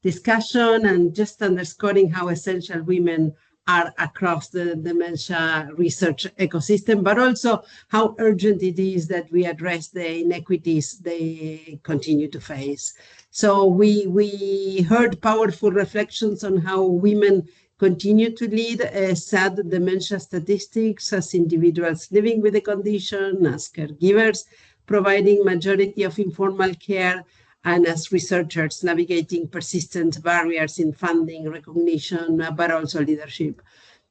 discussion, and just underscoring how essential women are across the dementia research ecosystem, but also how urgent it is that we address the inequities they continue to face. So we heard powerful reflections on how women continue to lead sad dementia statistics as individuals living with the condition, as caregivers providing majority of informal care, and as researchers navigating persistent barriers in funding, recognition, but also leadership.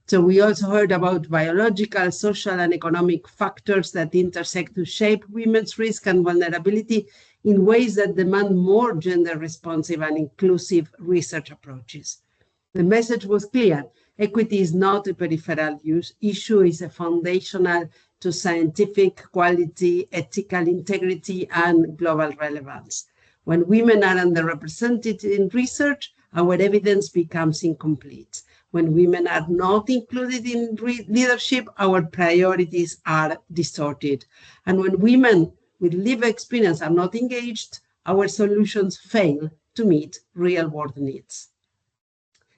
So we also heard about biological, social, and economic factors that intersect to shape women's risk and vulnerability in ways that demand more gender-responsive and inclusive research approaches. The message was clear. Equity is not a peripheral issue, it's a foundational to scientific quality, ethical integrity, and global relevance. When women are underrepresented in research, our evidence becomes incomplete. When women are not included in leadership, our priorities are distorted. And when women with lived experience are not engaged, our solutions fail to meet real-world needs.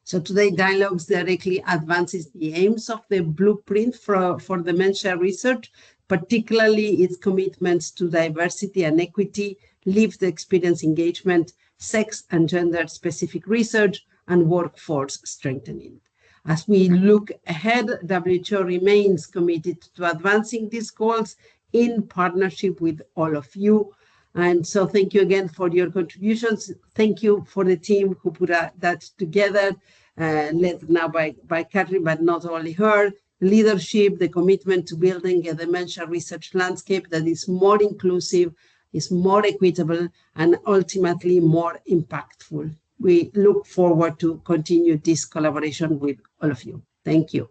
So today, Dialogues directly advances the aims of the blueprint for dementia research, particularly its commitments to diversity and equity, lived experience engagement, sex and gender-specific research, and workforce strengthening. As we look ahead, WHO remains committed to advancing these goals in partnership with all of you. And so thank you again for your contributions. Thank you for the team who put that together, led now by Catherine, but not only her. Leadership, the commitment to building a dementia research landscape that is more inclusive, is more equitable, and ultimately more impactful. We look forward to continue this collaboration with all of you. Thank you.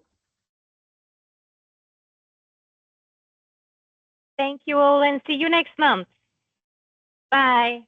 Thank you all, and see you next month. Bye.